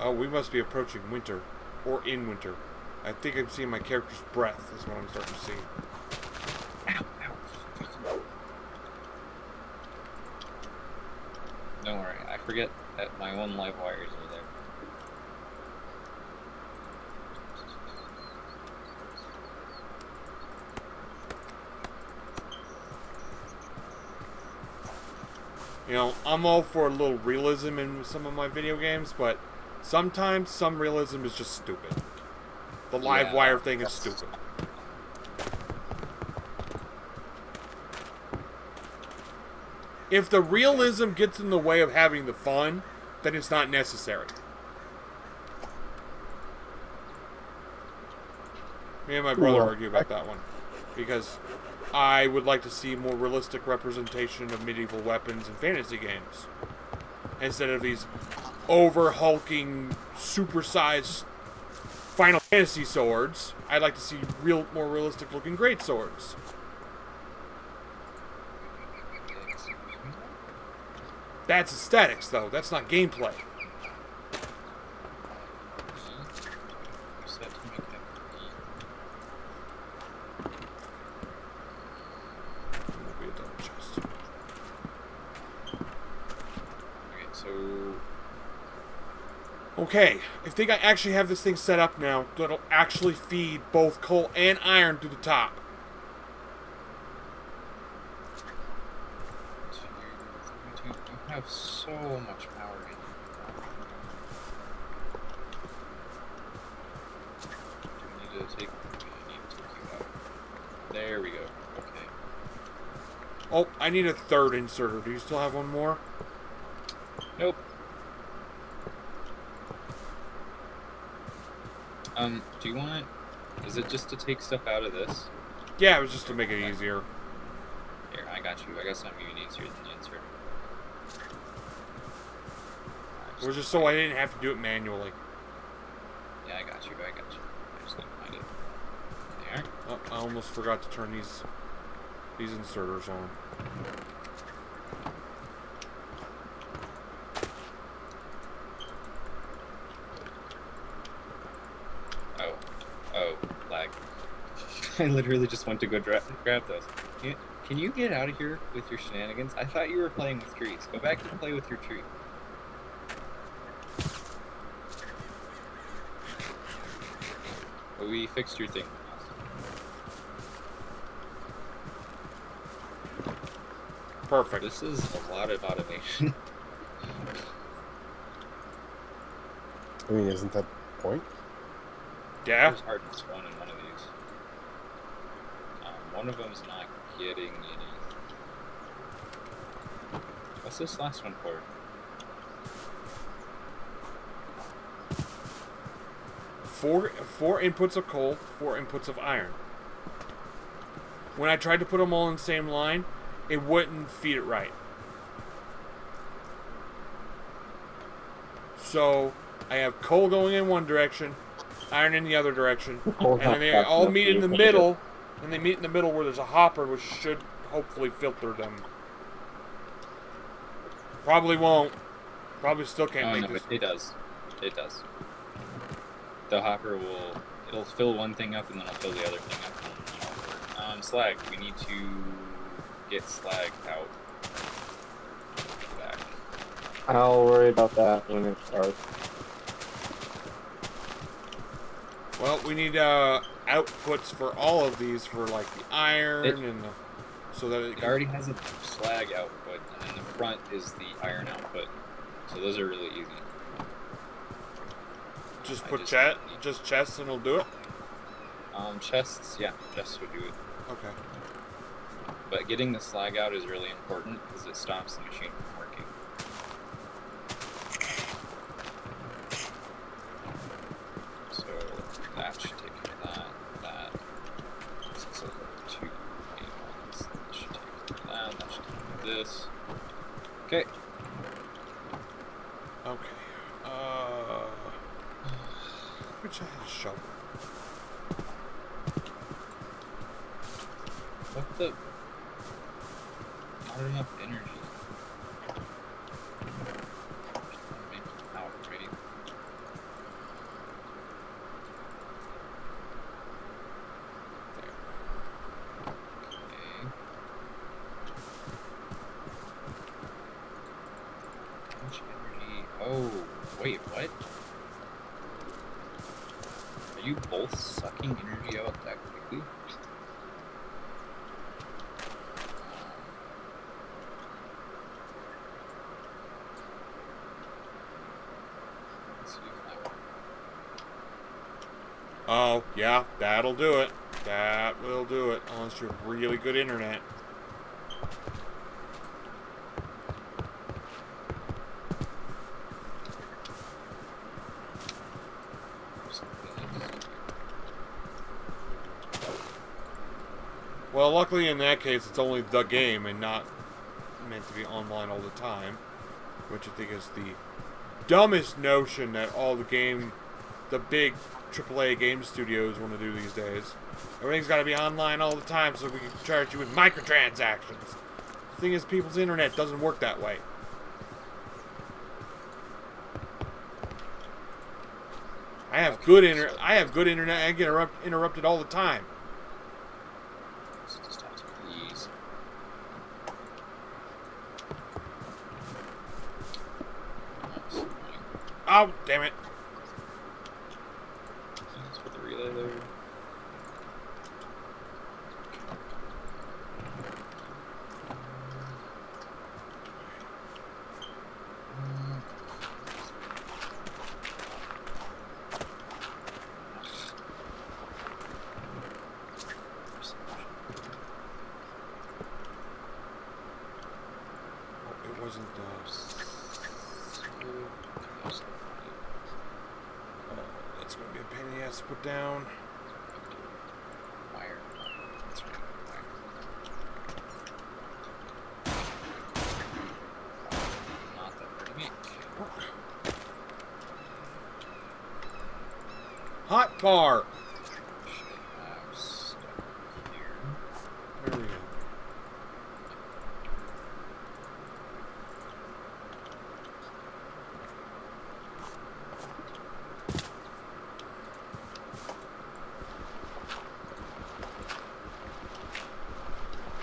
Oh, we must be approaching winter. Or in winter. I think I'm seeing my character's breath is what I'm starting to see. Don't worry, I forget that my own live wires are there. You know, I'm all for a little realism in some of my video games, but sometimes some realism is just stupid. The live Yeah, wire thing is that's- stupid. If the realism gets in the way of having the fun, then it's not necessary. Me and my brother argue about that one. Because I would like to see more realistic representation of medieval weapons in fantasy games. Instead of these over-hulking, supersized Final Fantasy swords, I'd like to see more realistic-looking great swords. That's aesthetics, though. That's not gameplay. That'll be a double chest. Okay, so Okay, I think I actually have this thing set up now that'll actually feed both coal and iron to the top. you have so much power in you. Do we need to take? I need to take you out. There we go. Okay. Oh, I need a third inserter. Do you still have one more? Nope. Do you want it? Is it just to take stuff out of this? Yeah, it was just to make it easier. Here, I got you. I got something even easier than the insert. It was just so I didn't have to do it manually. Yeah, I got you. I'm just gonna find it. There. Oh, I almost forgot to turn these inserters on. Oh, lag. I literally just went to go grab those. Can you get out of here with your shenanigans? I thought you were playing with trees. Go back and play with your tree. Well, we fixed your thing. Perfect. This is a lot of automation. I mean, isn't that the point? Yeah. There's hardness 1 in one of these. One of them's not getting any. What's this last one for? Four inputs of coal, 4 inputs of iron. When I tried to put them all in the same line, it wouldn't feed it right. So I have coal going in one direction, iron in the other direction, Coal's and not then they fast all enough meet to in the use. middle. And they meet in the middle where there's a hopper, which should hopefully filter them. Probably won't. Probably still can't Oh make no, this. it does. It does. The hopper it'll fill one thing up and then it'll fill the other thing up. Slag. We need to get slag out. Back. I'll worry about that when it starts. Well, we need outputs for all of these for like the iron and the, so that It already has a slag output, and then the front is the iron output. So those are really easy. just I put need- just chests and it'll do it. Chests, yeah, chests would do it. Okay. But getting the slag out is really important because it stops the machine from working. So that should take care of that. That. So 2 main ones. That should take care of that. That should take care of this. Okay. Okay. Which I had a shovel. What the? Not enough energy. Make power, right? Okay. How much energy? Oh, wait, what? Are you both sucking energy out that quickly? Let's see if that works. Oh, yeah, that'll do it. That will do it, unless you have really good internet. Well, luckily in that case, it's only the game and not meant to be online all the time, which I think is the dumbest notion that all the big AAA game studios want to do these days. Everything's got to be online all the time so we can charge you with microtransactions. The thing is, people's internet doesn't work that way. I have good internet. I get interrupted all the time. So just have to please. That's annoying. Oh, damn it. Let's put the relay there. It wasn't. That's gonna be a pain in the ass to put down. Wire. That's right. Wire. Not that we're gonna make. Hot bar. Should have stuck here. There we go.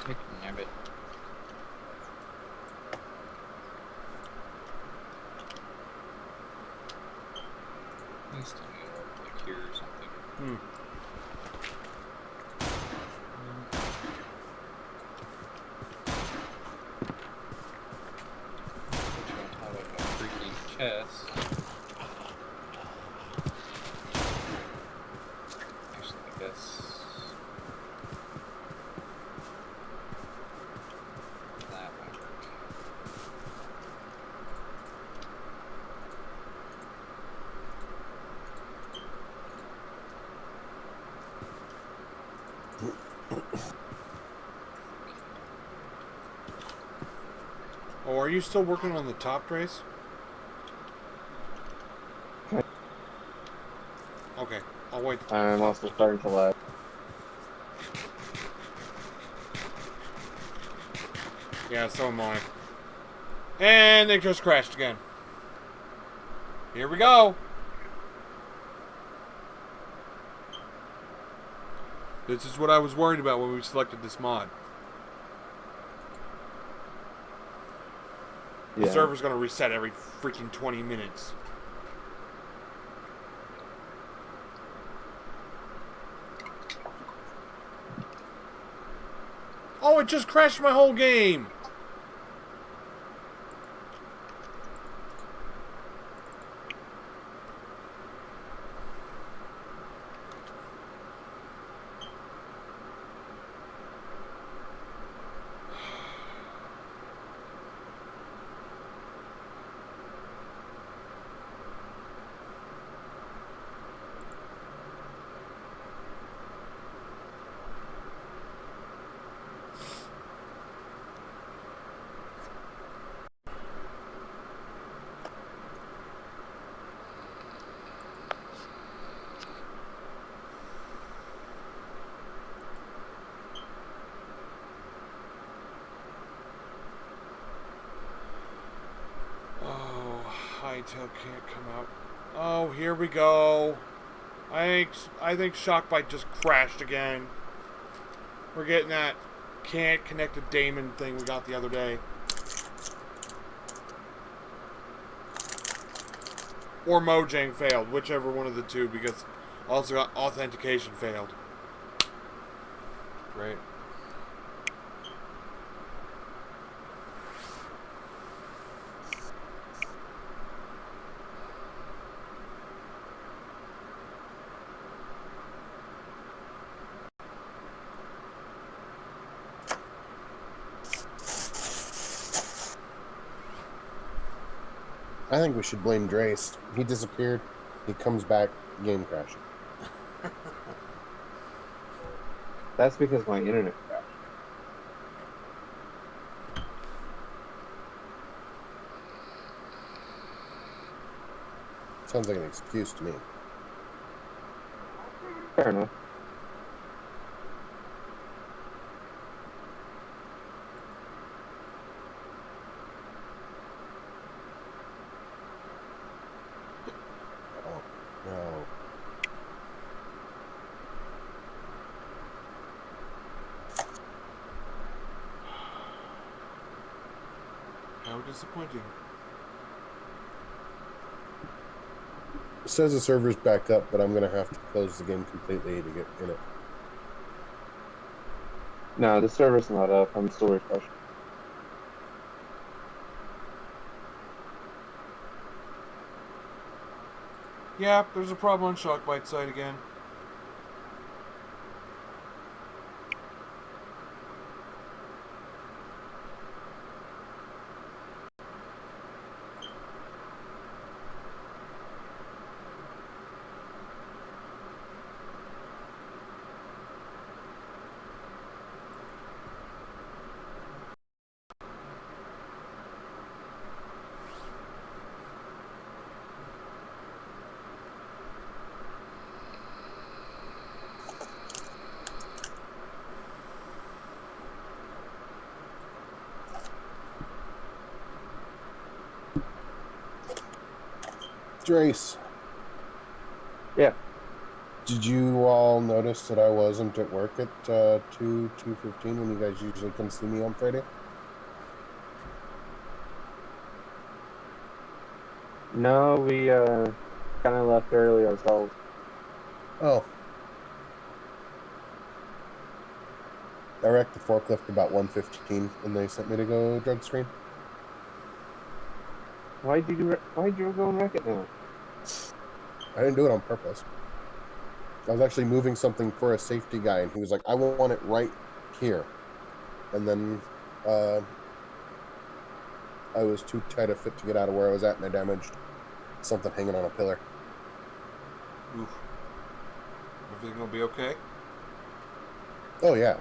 Take a nabbit. Please tell me it'll work like here or something. Hmm. Oh, are you still working on the top trace? Okay, I'll wait. I'm also starting to lag. Yeah, so am I. And they just crashed again. Here we go. This is what I was worried about when we selected this mod. The Yeah. server's gonna reset every freaking 20 minutes. Oh, it just crashed my whole game. Oh, Hightail can't come out. Oh, here we go. I think Shockbite just crashed again. We're getting that can't connect to Damon thing we got the other day. Or Mojang failed, whichever one of the two, because also got authentication failed. Great. I think we should blame Drace. He disappeared. He comes back. Game crashing. That's because my internet crashed. Sounds like an excuse to me. Fair enough. Oh, no. How disappointing. It says the server's back up, but I'm going to have to close the game completely to get in it. No, the server's not up. I'm still refreshing. Yeah, there's a problem on Shockbite's side again. Drace, Yeah. did you all notice that I wasn't at work at 2:15 when you guys usually come see me on Friday? No, we kind of left early ourselves. Oh. I wrecked the forklift about 1:15 and they sent me to go drug screen. Why'd you go and wreck it now? I didn't do it on purpose. I was actually moving something for a safety guy, and he was like, I want it right here. And then I was too tight a fit to get out of where I was at, and I damaged something hanging on a pillar. Oof. Everything will be okay? Oh, yeah.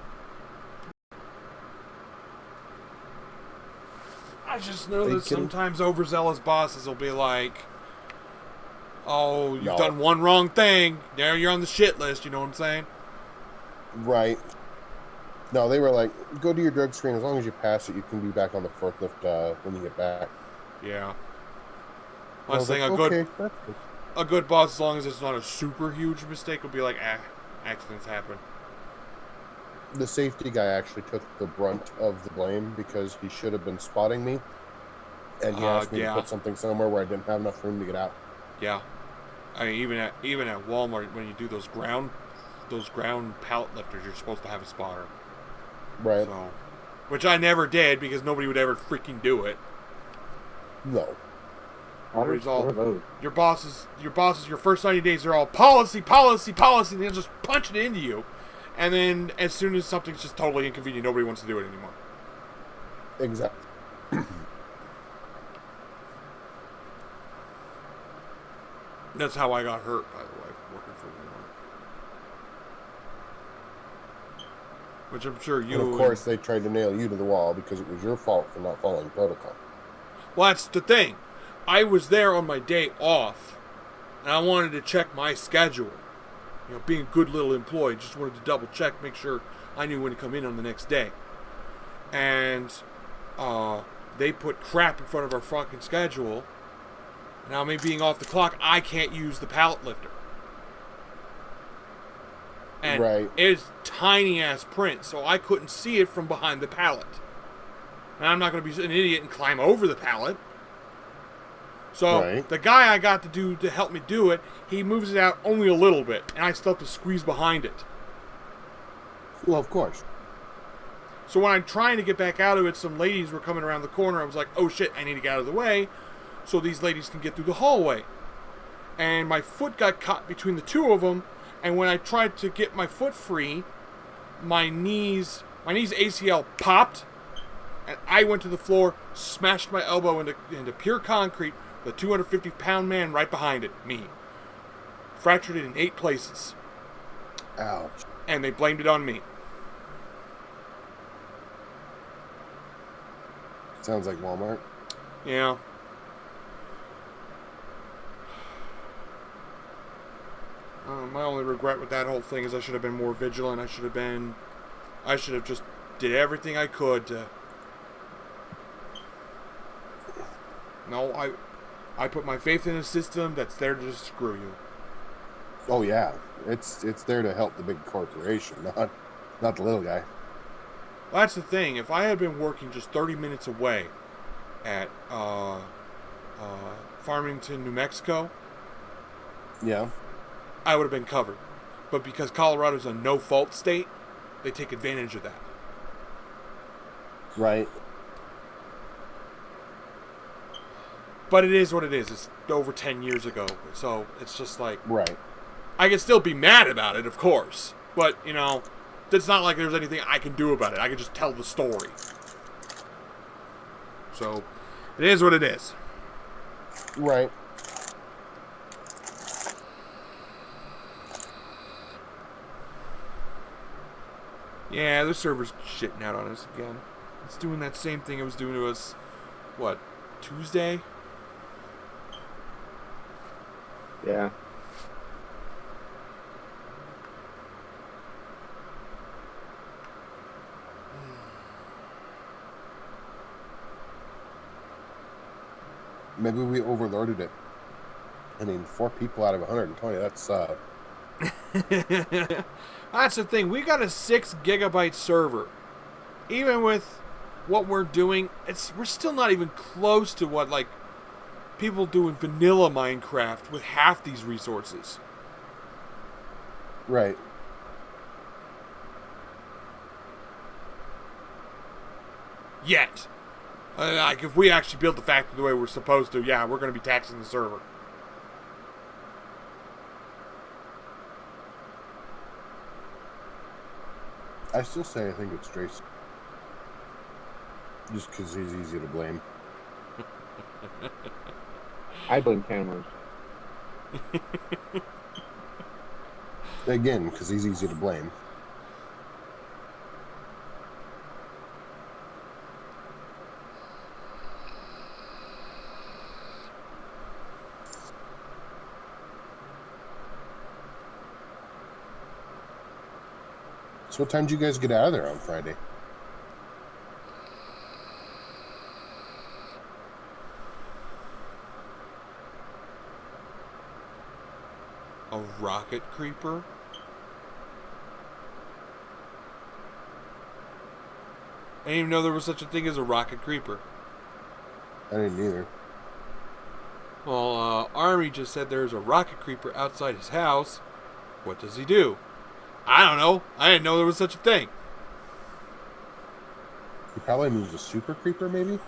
I just know Hey, that kidding? sometimes overzealous bosses will be like, "Oh, you've No. done one wrong thing. Now you're on the shit list." You know what I'm saying? Right. No, they were like, go do your drug screen. As long as you pass it, you can be back on the forklift when you get back. Yeah. I I was was saying like, okay, that's good. a good boss, as long as it's not a super huge mistake, will be like, accidents happen. The safety guy actually took the brunt of the blame because he should have been spotting me, and he asked me to Yeah. put something somewhere where I didn't have enough room to get out. Yeah. I mean, even at Walmart, when you do those ground pallet lifters, you're supposed to have a spotter. Right. So, which I never did because nobody would ever freaking do it. No. What Everybody's are all those? your bosses. Your first 90 days, they're all policy, policy, policy, and they'll just punch it into you. And then as soon as something's just totally inconvenient, nobody wants to do it anymore. Exactly. That's how I got hurt, by the way, working for Walmart. Which I'm sure you. And of course, they tried to nail you to the wall because it was your fault for not following protocol. Well, that's the thing. I was there on my day off, and I wanted to check my schedule. You know, being a good little employee, just wanted to double check, make sure I knew when to come in on the next day. And they put crap in front of our fucking schedule. Now, me being off the clock, I can't use the pallet lifter. And Right. it's tiny ass print, so I couldn't see it from behind the pallet. And I'm not going to be an idiot and climb over the pallet. So Right. the guy I got to help me do it, he moves it out only a little bit, and I still have to squeeze behind it. Well, of course. So when I'm trying to get back out of it, some ladies were coming around the corner. I was like, oh shit, I need to get out of the way so these ladies can get through the hallway. And my foot got caught between the two of them, and when I tried to get my foot free, my knees ACL popped, and I went to the floor, smashed my elbow into pure concrete, with a 250-pound man right behind it, me. Fractured it in 8 places. Ouch. And they blamed it on me. Sounds like Walmart. Yeah. My only regret with that whole thing is I should have been more vigilant. I should have just did everything I could to... No, I put my faith in a system that's there to just screw you. Oh yeah, it's there to help the big corporation, not the little guy. Well, that's the thing. If I had been working just 30 minutes away at Farmington, New Mexico, Yeah. I would have been covered. But because Colorado's a no-fault state, they take advantage of that. Right. But it is what it is. It's over 10 years ago. So it's just like... Right. I can still be mad about it, of course. But, you know, it's not like there's anything I can do about it. I can just tell the story. So, it is what it is. Right. Yeah, the server's shitting out on us again. It's doing that same thing it was doing to us, what, Tuesday? Yeah. Maybe we overloaded it. I mean, 4 people out of 120, that's That's the thing. We got a 6 gigabyte server. Even with what we're doing, we're still not even close to what like people do in vanilla Minecraft with half these resources. right. Yet. Like, if we actually build the factory the way we're supposed to, yeah, we're going to be taxing the server. I still say I think it's Jason. Just because he's easy to blame. I blame cameras. Again, because he's easy to blame. So what time did you guys get out of there on Friday? A rocket creeper? I didn't even know there was such a thing as a rocket creeper. I didn't either. Well, Army just said there's a rocket creeper outside his house. What does he do? I don't know. I didn't know there was such a thing. He probably means a super creeper, maybe?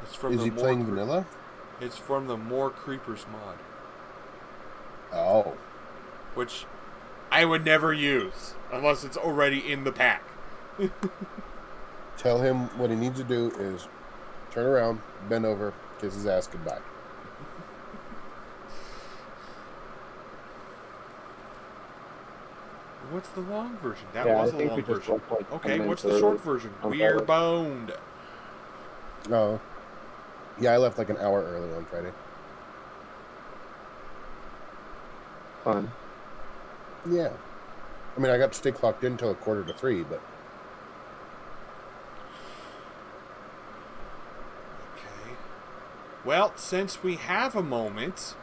It's from Is the he More playing vanilla? It's from the More Creepers mod, Oh. which I would never use unless it's already in the pack. Tell him what he needs to do is turn around, bend over, kiss his ass goodbye. What's the long version? That Yeah, was I a think long we just version. left, like, 10 Okay, what's minutes the short early version? on We're Friday. boned. Oh. Yeah, I left like an hour early on Friday. Fun. Yeah. I mean, I got to stay clocked in until 2:45, but Okay. Well, since we have a moment,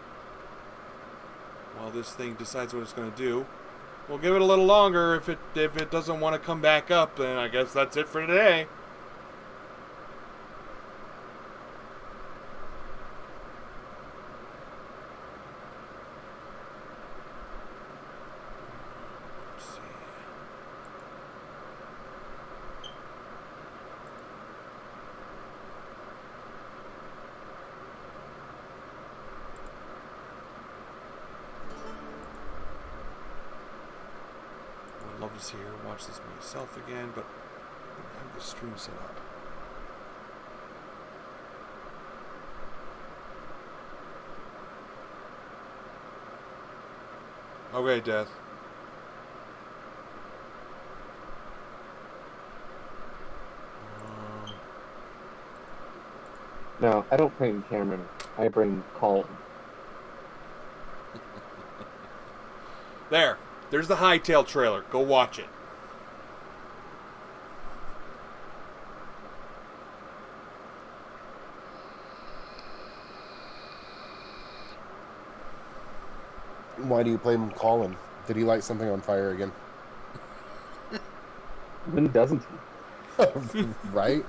while this thing decides what it's going to do, we'll give it a little longer. If it doesn't want to come back up, then I guess that's it for today. Let's see. I'd love to see her watch this myself again, but I don't have the stream set up. Okay, Death. No, I don't bring Cameron. I bring Colin. There's the Hightail trailer. Go watch it. why do you blame Colin? Did he light something on fire again? When doesn't he? Right?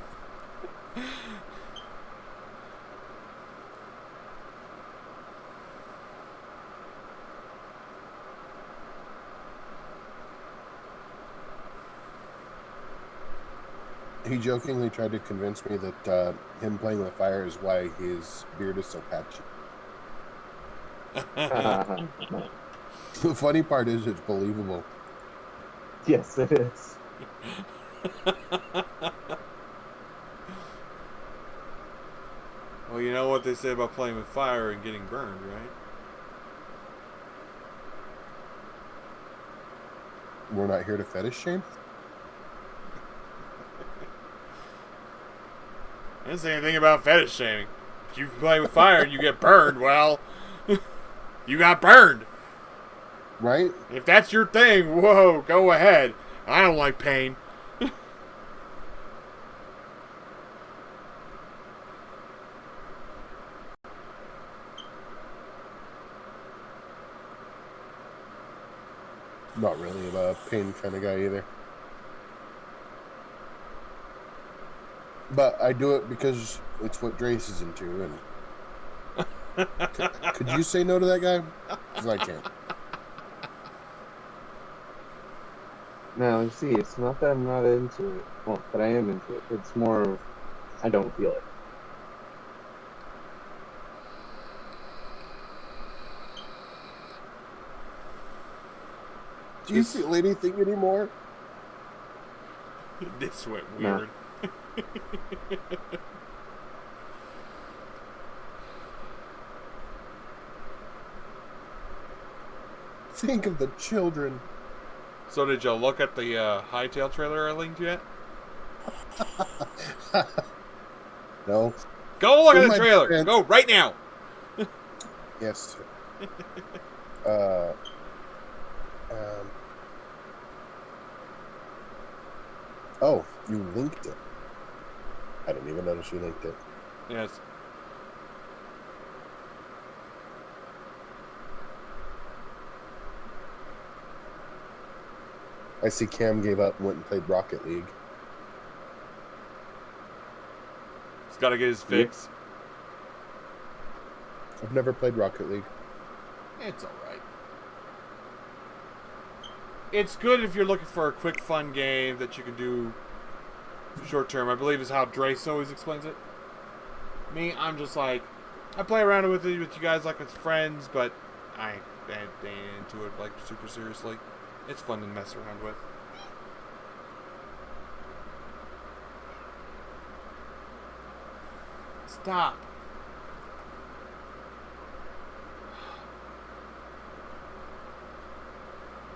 He jokingly tried to convince me that him playing with fire is why his beard is so patchy. The funny part is it's believable. Yes, it is. Well, you know what they say about playing with fire and getting burned, right? We're not here to fetish shame. I didn't say anything about fetish shaming. If you play with fire and you get burned, well, you got burned. Right? If that's your thing, whoa, go ahead. I don't like pain. Not really a pain kind of guy either. But I do it because it's what Drace is into, and could you say no to that guy? Because I can't. No, you see, it's not that I'm not into it. Well, that I am into it. It's more of I don't feel it. Do you feel anything anymore? This went No. weird. Think of the children. So did you look at the Hightail trailer I linked yet? No. Go look In at the my trailer. defense- Go right now. Yes. Sir. Um, Oh, you linked it. I didn't even notice you linked it. Yes. I see Cam gave up and went and played Rocket League. He's got to get his fix. I've never played Rocket League. It's alright. It's good if you're looking for a quick, fun game that you can do short term. I believe is how Drace always explains it. Me, I'm just like, I play around with you guys like with friends, but I ain't into it like super seriously. It's fun to mess around with. Stop.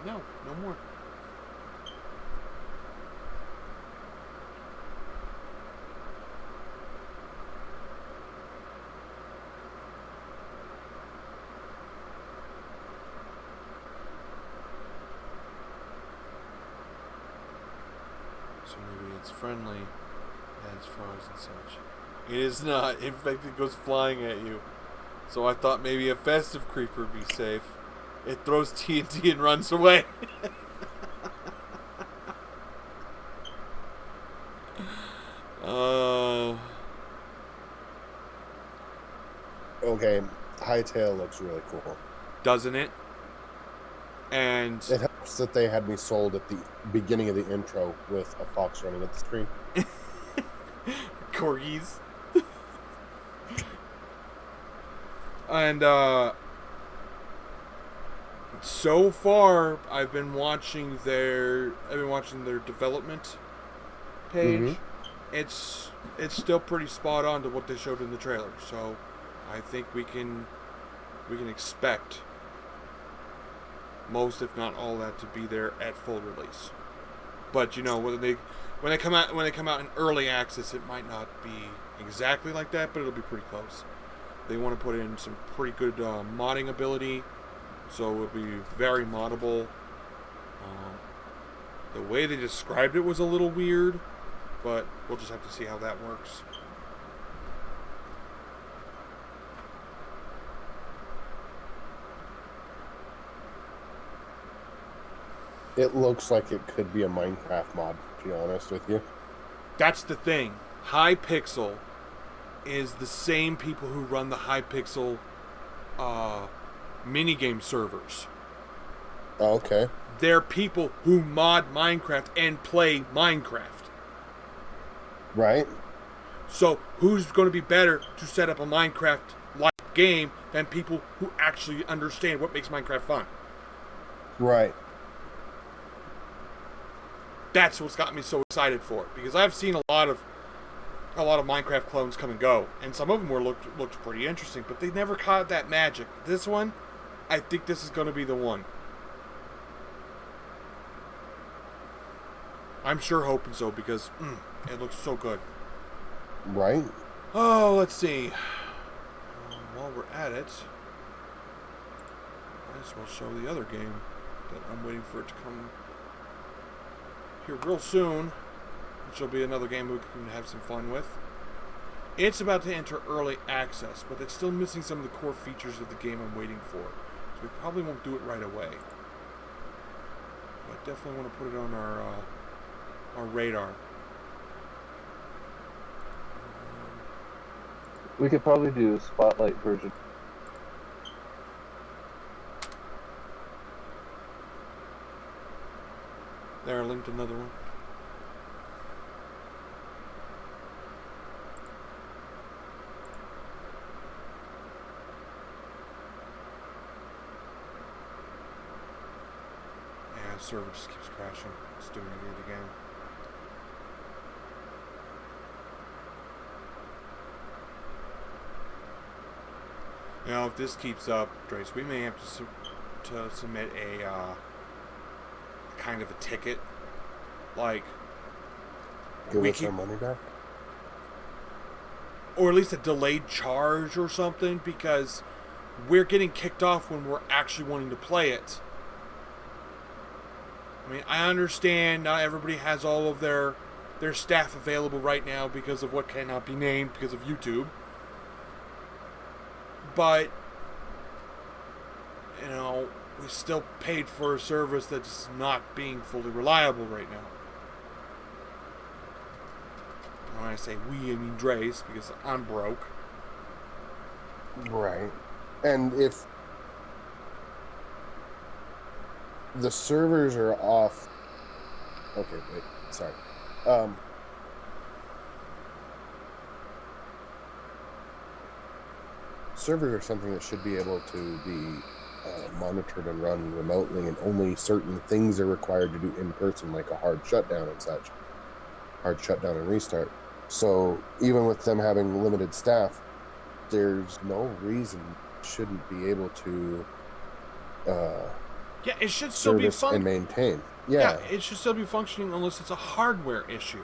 No, no more. So maybe it's friendly as froze and such. It is not. In fact, it goes flying at you. So I thought maybe a festive creeper would be safe. It throws TNT and runs away. Okay, Hightail looks really cool. Doesn't it? And it helps that they had me sold at the beginning of the intro with a fox running at the screen. Corgis. And so far I've been watching their development page. Mm-hmm. It's still pretty spot on to what they showed in the trailer. So I think we can expect most, if not all, that to be there at full release. But you know, when they come out in early access, it might not be exactly like that, but it'll be pretty close. They want to put in some pretty good modding ability, so it'll be very moddable. The way they described it was a little weird, but we'll just have to see how that works. It looks like it could be a Minecraft mod, to be honest with you. That's the thing. Hypixel is the same people who run the Hypixel minigame servers. Oh, okay. They're people who mod Minecraft and play Minecraft. Right. So who's going to be better to set up a Minecraft-like game than people who actually understand what makes Minecraft fun? Right. That's what's got me so excited for it, because I've seen a lot of Minecraft clones come and go, and some of them looked pretty interesting, but they never caught that magic. This one, I think this is going to be the one. I'm sure hoping so, because it looks so good. Right. Oh, let's see. While we're at it, might as well show the other game that I'm waiting for it to come here real soon, which will be another game we can have some fun with. It's about to enter early access, but it's still missing some of the core features of the game I'm waiting for, so we probably won't do it right away. But definitely want to put it on our radar. We could probably do a spotlight version. There, I linked another one. Yeah, the server just keeps crashing. It's doing it again. You know, if this keeps up, Drace, we may have to submit a kind of a ticket, like Give us our money back, or at least a delayed charge or something, because we're getting kicked off when we're actually wanting to play it. I mean, I understand not everybody has all of their there's staff available right now because of what cannot be named because of YouTube. But, you know, we still paid for a service that's not being fully reliable right now. And when I say we, I mean Dre's, because I'm broke. Right. And if the servers are off... Okay, wait. Sorry. Servers are something that should be able to be monitored and run remotely, and only certain things are required to do in person, like a hard shutdown and such. Hard shutdown and restart. So even with them having limited staff, there's no reason shouldn't be able to yeah, it should still be and maintain. Yeah, it should still be functioning unless it's a hardware issue.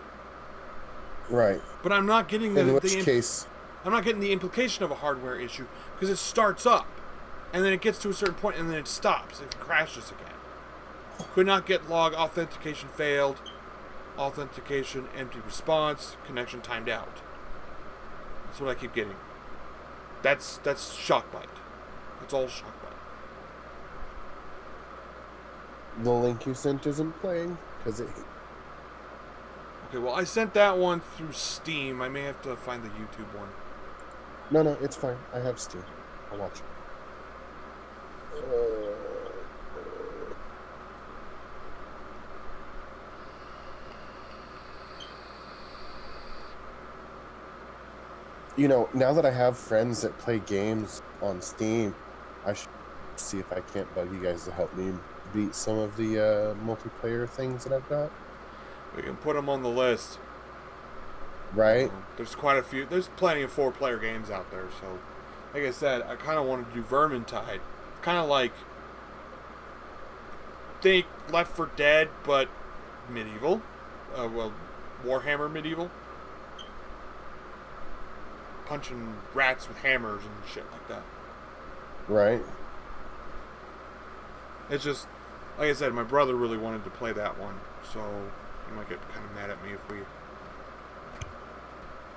Right. But I'm not getting in which case I'm not getting the implication of a hardware issue because it starts up and then it gets to a certain point and then it stops. It crashes again. Could not get log authentication failed. Authentication empty response. Connection timed out. That's what I keep getting. That's Shockbite. That's all Shockbite. The link you sent isn't playing because it. Okay, well I sent that one through Steam. I may have to find the YouTube one. No, it's fine. I have Steam. I'll watch it. You know, now that I have friends that play games on Steam, I should see if I can't bug you guys to help me beat some of the multiplayer things that I've got. We can put them on the list. Right? There's quite a few. There's plenty of 4-player games out there. So, like I said, I kind of wanted to do Vermintide. Kind of like, think Left 4 Dead, but medieval. Well, Warhammer medieval. Punching rats with hammers and shit like that. Right. It's just, like I said, my brother really wanted to play that one, so he might get kind of mad at me if we...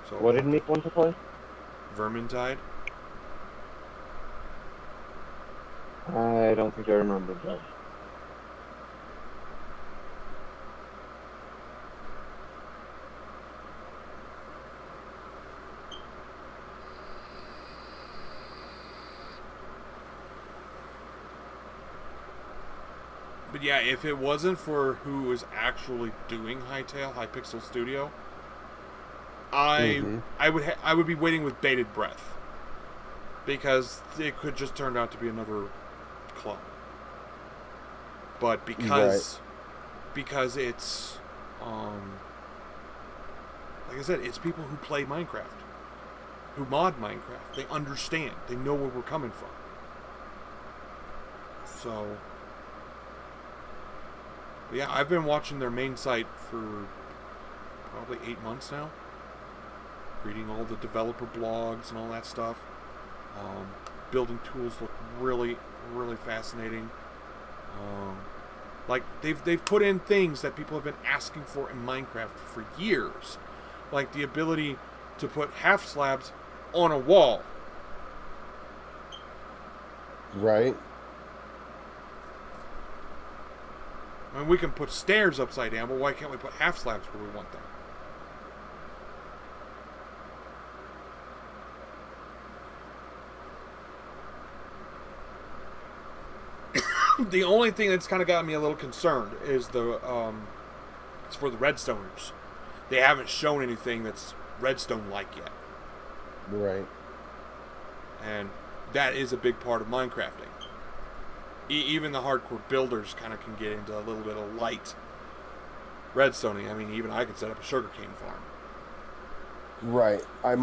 So, What did Meek want to play? Vermintide. I don't think I remember that. But yeah, if it wasn't for who was actually doing Hypixel Studio, I would be waiting with bated breath, because it could just turn out to be another clone. But because it's like I said, it's people who play Minecraft, who mod Minecraft. They understand. They know where we're coming from. So. Yeah, I've been watching their main site for probably 8 months now. Reading all the developer blogs and all that stuff. Building tools look really, really fascinating. Like, they've put in things that people have been asking for in Minecraft for years. Like the ability to put half slabs on a wall. Right. I mean, we can put stairs upside down, but why can't we put half slabs where we want them? The only thing that's kind of got me a little concerned is it's for the Redstoners. They haven't shown anything that's Redstone-like yet. Right. And that is a big part of Minecrafting. Even the hardcore builders kind of can get into a little bit of light redstoning. I mean, even I could set up a sugarcane farm. Right. I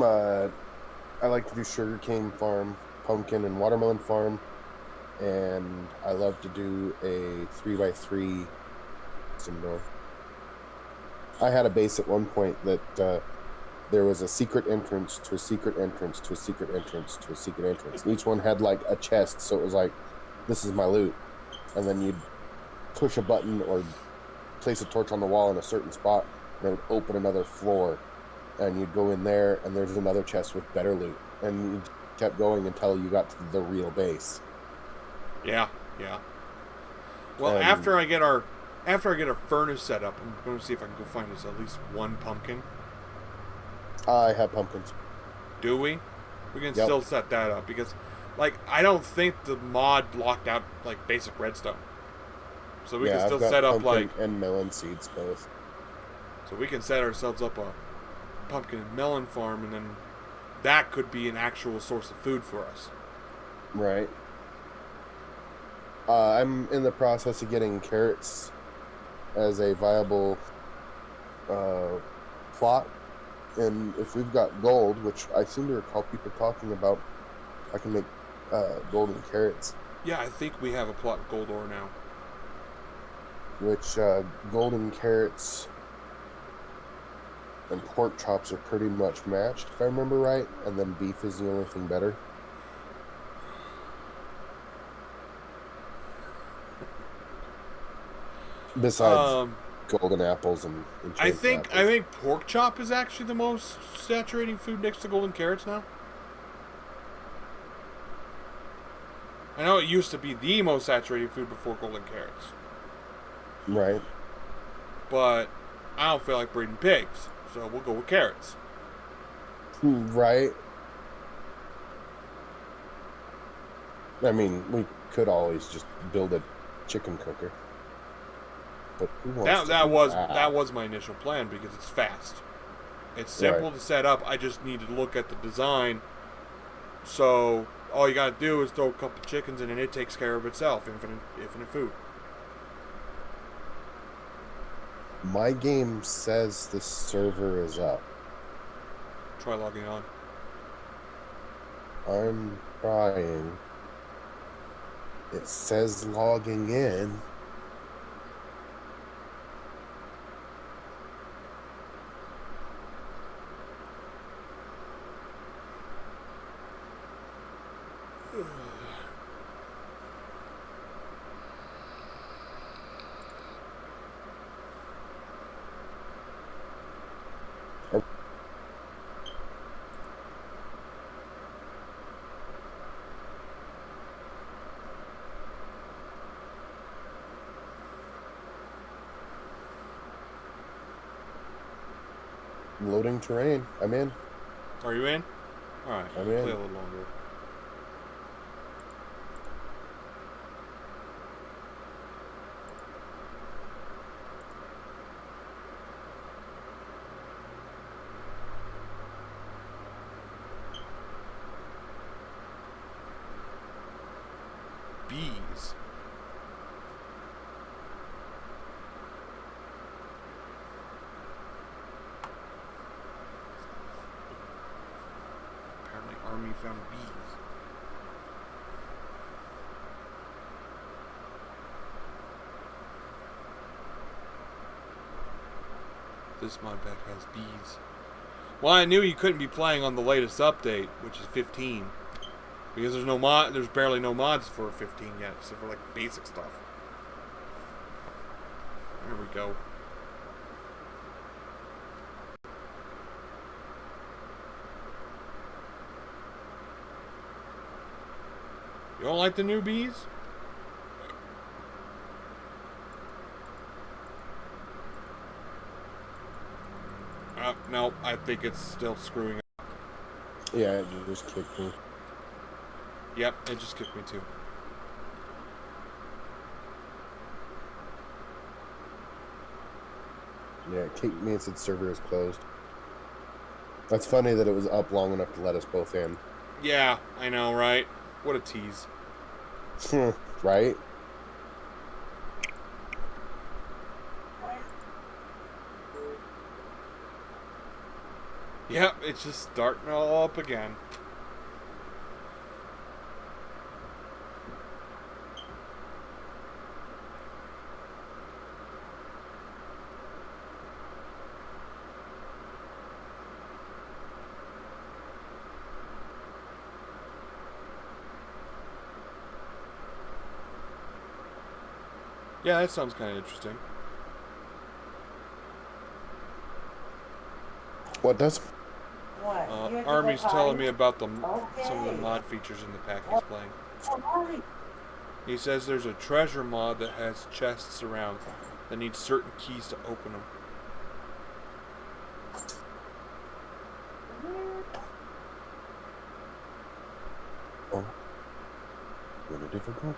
like to do sugarcane farm, pumpkin and watermelon farm, and I love to do a 3x3 door. I had a base at one point that there was a secret entrance to a secret entrance to a secret entrance to a secret entrance. And each one had like a chest, so it was like, this is my loot. And then you'd push a button or place a torch on the wall in a certain spot, and it would open another floor, and you'd go in there, and there's another chest with better loot, and you kept going until you got to the real base. Yeah. Well, And- after I get our furnace set up, I'm going to see if I can go find us at least one pumpkin. I have pumpkins. Do we? We can Yep. still set that up because, like, I don't think the mod locked out like basic redstone, so we can still I've got set up pumpkin like. and melon seeds both. So we can set ourselves up a pumpkin and melon farm, and then that could be an actual source of food for us. Right. I'm in the process of getting carrots as a viable plot. And if we've got gold, which I seem to recall people talking about, I can make golden carrots. Yeah, I think we have a plot of gold ore now. Which golden carrots and pork chops are pretty much matched, if I remember right. And then beef is the only thing better. Besides golden apples and I think apples. pork chop is actually the most saturating food next to golden carrots now. I know it used to be the most saturating food before golden carrots, Right. but I don't feel like breeding pigs, so we'll go with carrots. Right. I mean, we could always just build a chicken cooker. But who wants That to do that was my initial plan because it's fast. It's simple to set up. I just need to look at the design. So all you gotta do is throw a couple chickens in and it takes care of itself. Infinite food. My game says the server is up. Try logging on. I'm trying. It says logging in. Loading terrain. I'm in. Are you in? Alright, I'm play in. a little longer. Bees. Apparently army found bees. This mod pack has bees. Well, I knew you couldn't be playing on the latest update, which is 15. Because there's barely no mods for 15 yet, except for like basic stuff. There we go. You don't like the new bees? No, I think it's still screwing up. Yeah, it just kicked me. Yep, it just kicked me too. Yeah, it kicked me and said server is closed. That's funny that it was up long enough to let us both in. Yeah, I know, right? What a tease. Right? Yep, it's just starting all up again. Yeah, that sounds kind of interesting. What does? What? You have to Army's go telling potty? me about some of the Okay. mod features in the pack he's playing. Alright. He says there's a treasure mod that has chests around that need certain keys to open them. Oh. What a difficult.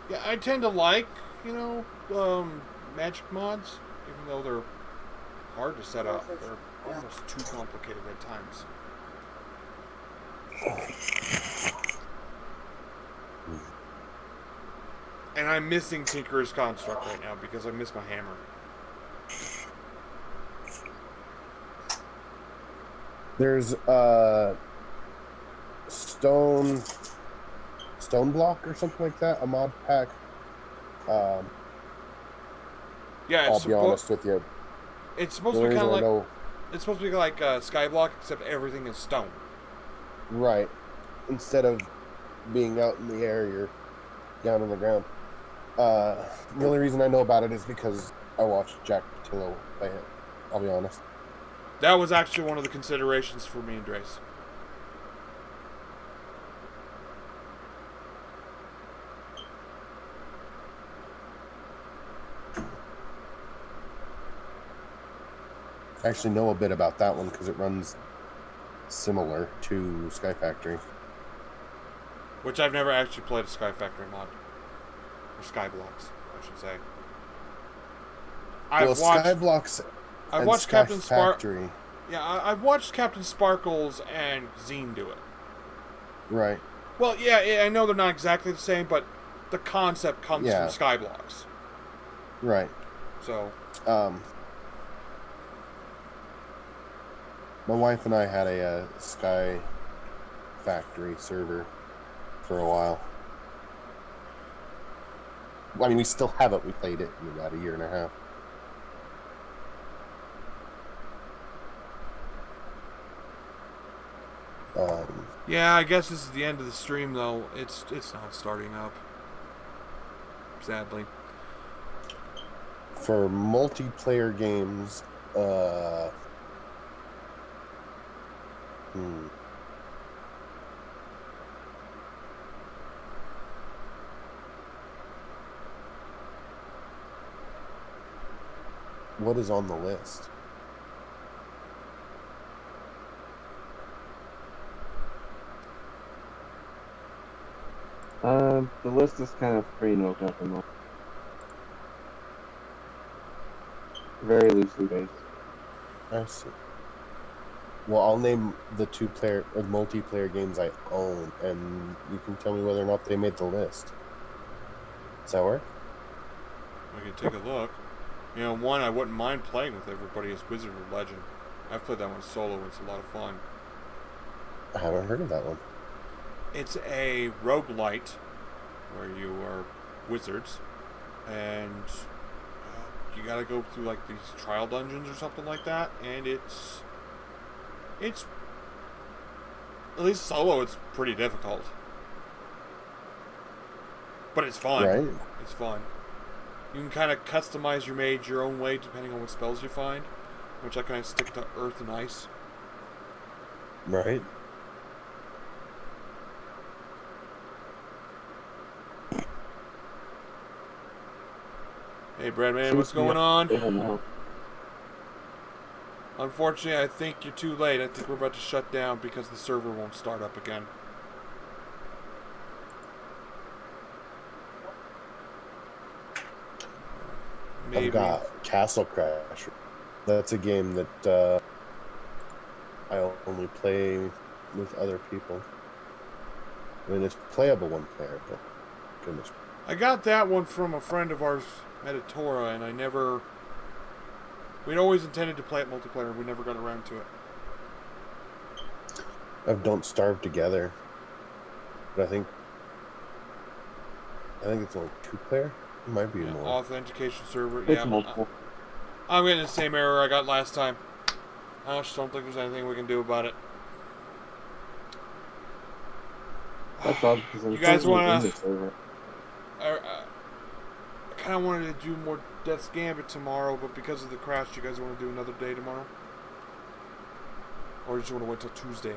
Yeah, I tend to like, magic mods, even though they're hard to set up. They're almost too complicated at times. And I'm missing Tinker's Construct right now because I miss my hammer. There's stone block or something like that, a mod pack. Yeah, I'll be honest with you. It's supposed The to be kind of reason I like know- it's supposed to be like Skyblock, except everything is stone. Right. Instead of being out in the air, you're down on the ground. The only reason I know about it is because I watched Jack Patillo play it. I'll be honest. That was actually one of the considerations for me and Drace. I actually know a bit about that one because it runs similar to Sky Factory. Which I've never actually played a Sky Factory mod. Or Skyblocks, I should say. Skyblocks I've and watched Sky Captain Factory. Yeah, I've watched Captain Sparkles and Zine do it. Right. Well, yeah, I know they're not exactly the same, but the concept comes from Skyblocks. Right. So. My wife and I had a Sky Factory server for a while. I mean, we still have it. We played it in about a year and a half. Yeah, I guess this is the end of the stream, though. It's not starting up. Sadly. For multiplayer games, what is on the list? The list is kind of free note at the moment. Very loosely based. I see. Well, I'll name the multiplayer games I own, and you can tell me whether or not they made the list. Does that work? I can take a look. One I wouldn't mind playing with everybody is Wizard of Legend. I've played that one solo, and it's a lot of fun. I haven't heard of that one. It's a roguelite where you are wizards, and you gotta go through like these trial dungeons or something like that, and it's at least solo it's pretty difficult. But it's fun. Right. It's fun. You can kind of customize your mage your own way depending on what spells you find, which I kind of stick to earth and ice. Right. Hey, Bradman, what's going on? Yeah, Unfortunately, I think you're too late. I think we're about to shut down because the server won't start up again. Maybe. I've got Castle Crash. That's a game that I only play with other people. I mean, it's playable one player, but goodness. I got that one from a friend of ours, Meditora, and we'd always intended to play it multiplayer, and we never got around to it. I've Don't Starve Together, but I think it's only 2 player. Might be Yeah, more. authentication server. It's Yeah, multiple. I'm getting the same error I got last time. I just don't think there's anything we can do about it. That's odd because You guys wanna? in the server. I kind of wanted to do more Death's Gambit tomorrow, but because of the crash, you guys want to do another day tomorrow? Or did you want to wait till Tuesday?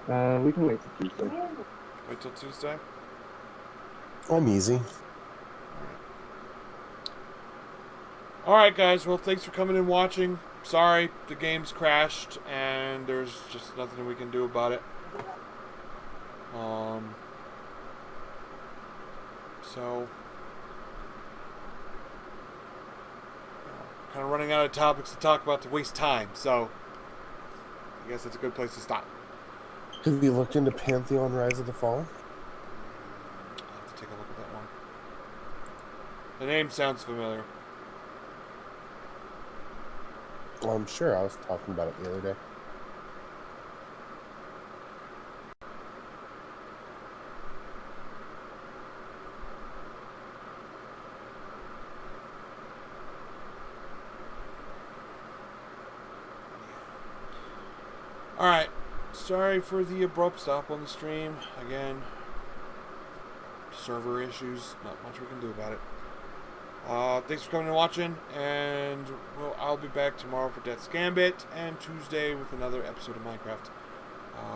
We can wait till Tuesday. Wait till Tuesday? I'm easy. Alright, guys. Well, thanks for coming and watching. Sorry, the game's crashed, and there's just nothing we can do about it. So, kind of running out of topics to talk about to waste time, so I guess that's a good place to stop. Have you looked into Pantheon Rise of the Fallen? I'll have to take a look at that one. The name sounds familiar. Well, I'm sure I was talking about it the other day. Alright, sorry for the abrupt stop on the stream. Again, server issues, not much we can do about it. Thanks for coming and watching, and I'll be back tomorrow for Death's Gambit, and Tuesday with another episode of Minecraft.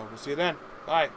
We'll see you then. Bye.